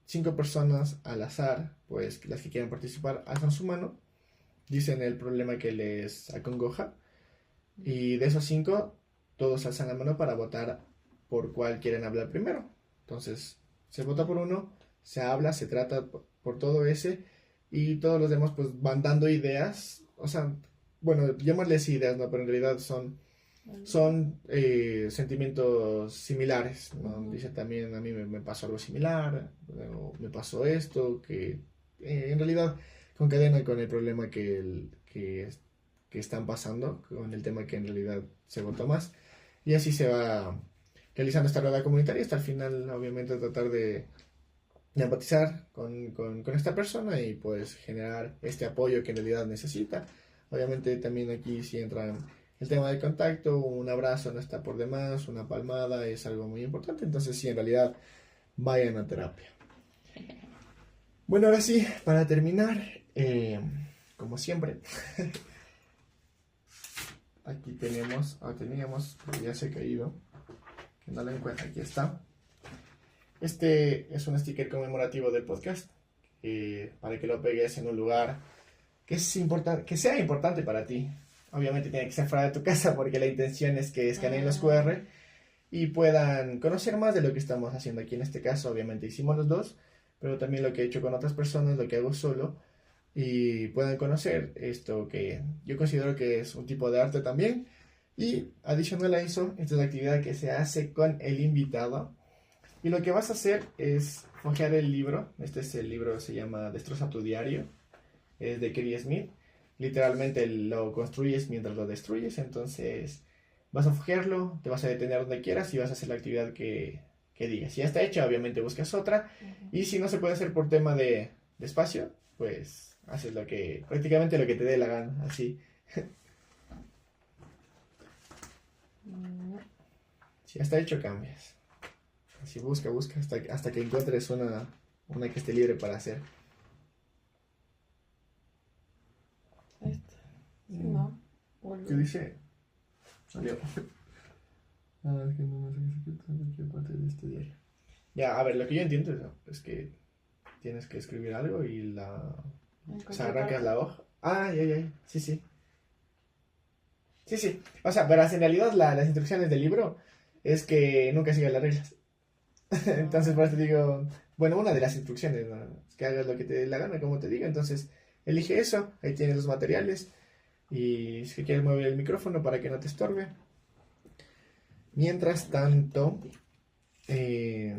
5 personas al azar, pues las que quieran participar, alzan su mano, dicen el problema que les acongoja, y de esos 5, todos alzan la mano para votar por cuál quieren hablar primero. Entonces, se vota por uno, se habla, se trata por todo ese, y todos los demás pues van dando ideas, o sea, bueno, llamarles ideas, ¿no? Pero en realidad son sentimientos similares, ¿no? Ujú. Dice también, a mí me pasó algo similar, o me pasó esto, que en realidad concadenan con el problema que están pasando, con el tema que en realidad se votó más. Y así se va realizando esta rueda comunitaria hasta el final, obviamente, tratar de empatizar con esta persona y pues generar este apoyo que en realidad necesita. Obviamente también aquí sí entra el tema del contacto, un abrazo no está por demás, una palmada es algo muy importante, entonces sí, en realidad vayan a terapia. Bueno, ahora sí, para terminar, como siempre, aquí teníamos, pero ya se ha caído, que no la encuentro, aquí está. Este es un sticker conmemorativo del podcast, para que lo pegues en un lugar que sea importante para ti. Obviamente tiene que ser fuera de tu casa porque la intención es que escaneen los Ah, QR y puedan conocer más de lo que estamos haciendo aquí. En este caso, obviamente hicimos los dos, pero también lo que he hecho con otras personas, lo que hago solo, y puedan conocer esto que yo considero que es un tipo de arte también. Y adicional a eso, esta es la actividad que se hace con el invitado. Y lo que vas a hacer es hojear el libro. Este es el libro, se llama Destroza tu diario, es de Kerry Smith. Literalmente lo construyes mientras lo destruyes, entonces vas a foguearlo, te vas a detener donde quieras y vas a hacer la actividad que digas. Si ya está hecha, obviamente buscas otra. ujú. Y si no se puede hacer por tema de espacio, pues haces prácticamente lo que te dé la gana, así. Mm, Si ya está hecho, cambias. Así busca hasta que encuentres una que esté libre para hacer. Esto. Sí, Mm, no. ¿Qué Volvió. dice? Salió. Es que no sé qué cualquier parte de este diario. Ya, a ver, lo que yo entiendo es que tienes que escribir algo y En o sea, cualquier arrancas parte. la hoja. Ya, sí, sí. Sí, sí. O sea, verás, en realidad las instrucciones del libro es que nunca sigas las reglas. Entonces, por Ah, eso te digo, bueno, una de las instrucciones, ¿no? Es que hagas lo que te dé la gana, como te diga. Entonces, elige eso, ahí tienes los materiales. Y si quieres mover el micrófono para que no te estorbe. Mientras tanto, eh,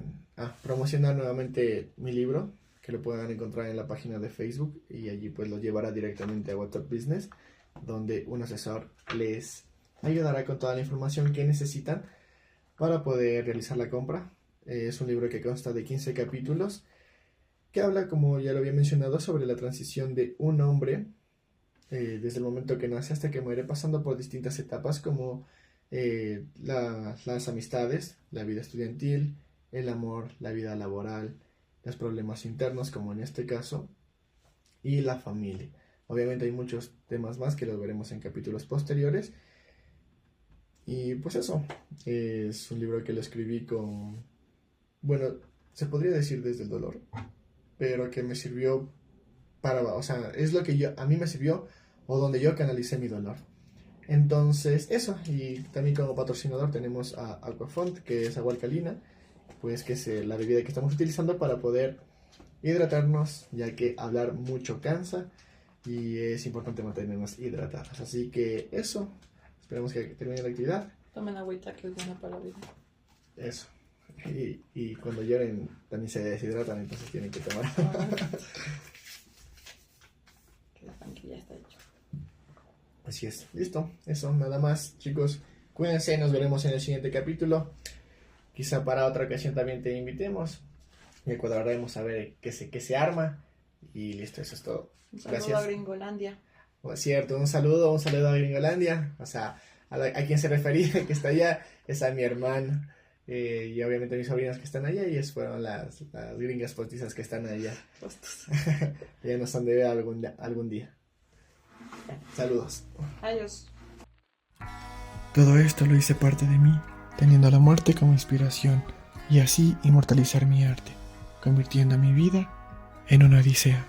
promocionar nuevamente mi libro, que lo puedan encontrar en la página de Facebook y allí pues lo llevará directamente a WhatsApp Business, donde un asesor les ayudará con toda la información que necesitan para poder realizar la compra. Es un libro que consta de 15 capítulos que habla, como ya lo había mencionado, sobre la transición de un hombre desde el momento que nace hasta que muere, pasando por distintas etapas como las amistades, la vida estudiantil, el amor, la vida laboral, los problemas internos, como en este caso, y la familia. Obviamente hay muchos temas más que los veremos en capítulos posteriores. Y pues eso, es un libro que lo escribí con, bueno, se podría decir desde el dolor, pero que me sirvió para, o sea, es lo que a mí me sirvió o donde yo canalicé mi dolor. Entonces, eso, y también como patrocinador tenemos a Aquafont, que es agua alcalina, pues que es la bebida que estamos utilizando para poder hidratarnos, ya que hablar mucho cansa y es importante mantenernos hidratados. Así que eso, esperemos que termine la actividad. Tomen agüita que es buena para la vida. Eso. Y cuando lloren también se deshidratan, entonces tienen que tomar. Que sepan que ya está hecho. Así es, listo, eso, nada más, chicos. Cuídense, nos veremos en el siguiente capítulo. Quizá para otra ocasión también te invitemos. Y cuadraremos a ver qué se arma. Y listo, eso es todo. Un saludo Gracias. a Gringolandia. Es cierto, un saludo a Gringolandia. O sea, a quien se refería que está allá es a mi hermano. Y obviamente mis sobrinas que están allá. Y esas fueron las gringas postizas que están allá. Postos. Ya nos han de ver algún día. Saludos. Adiós. Todo esto lo hice parte de mí, teniendo la muerte como inspiración, y así inmortalizar mi arte, convirtiendo mi vida en una odisea.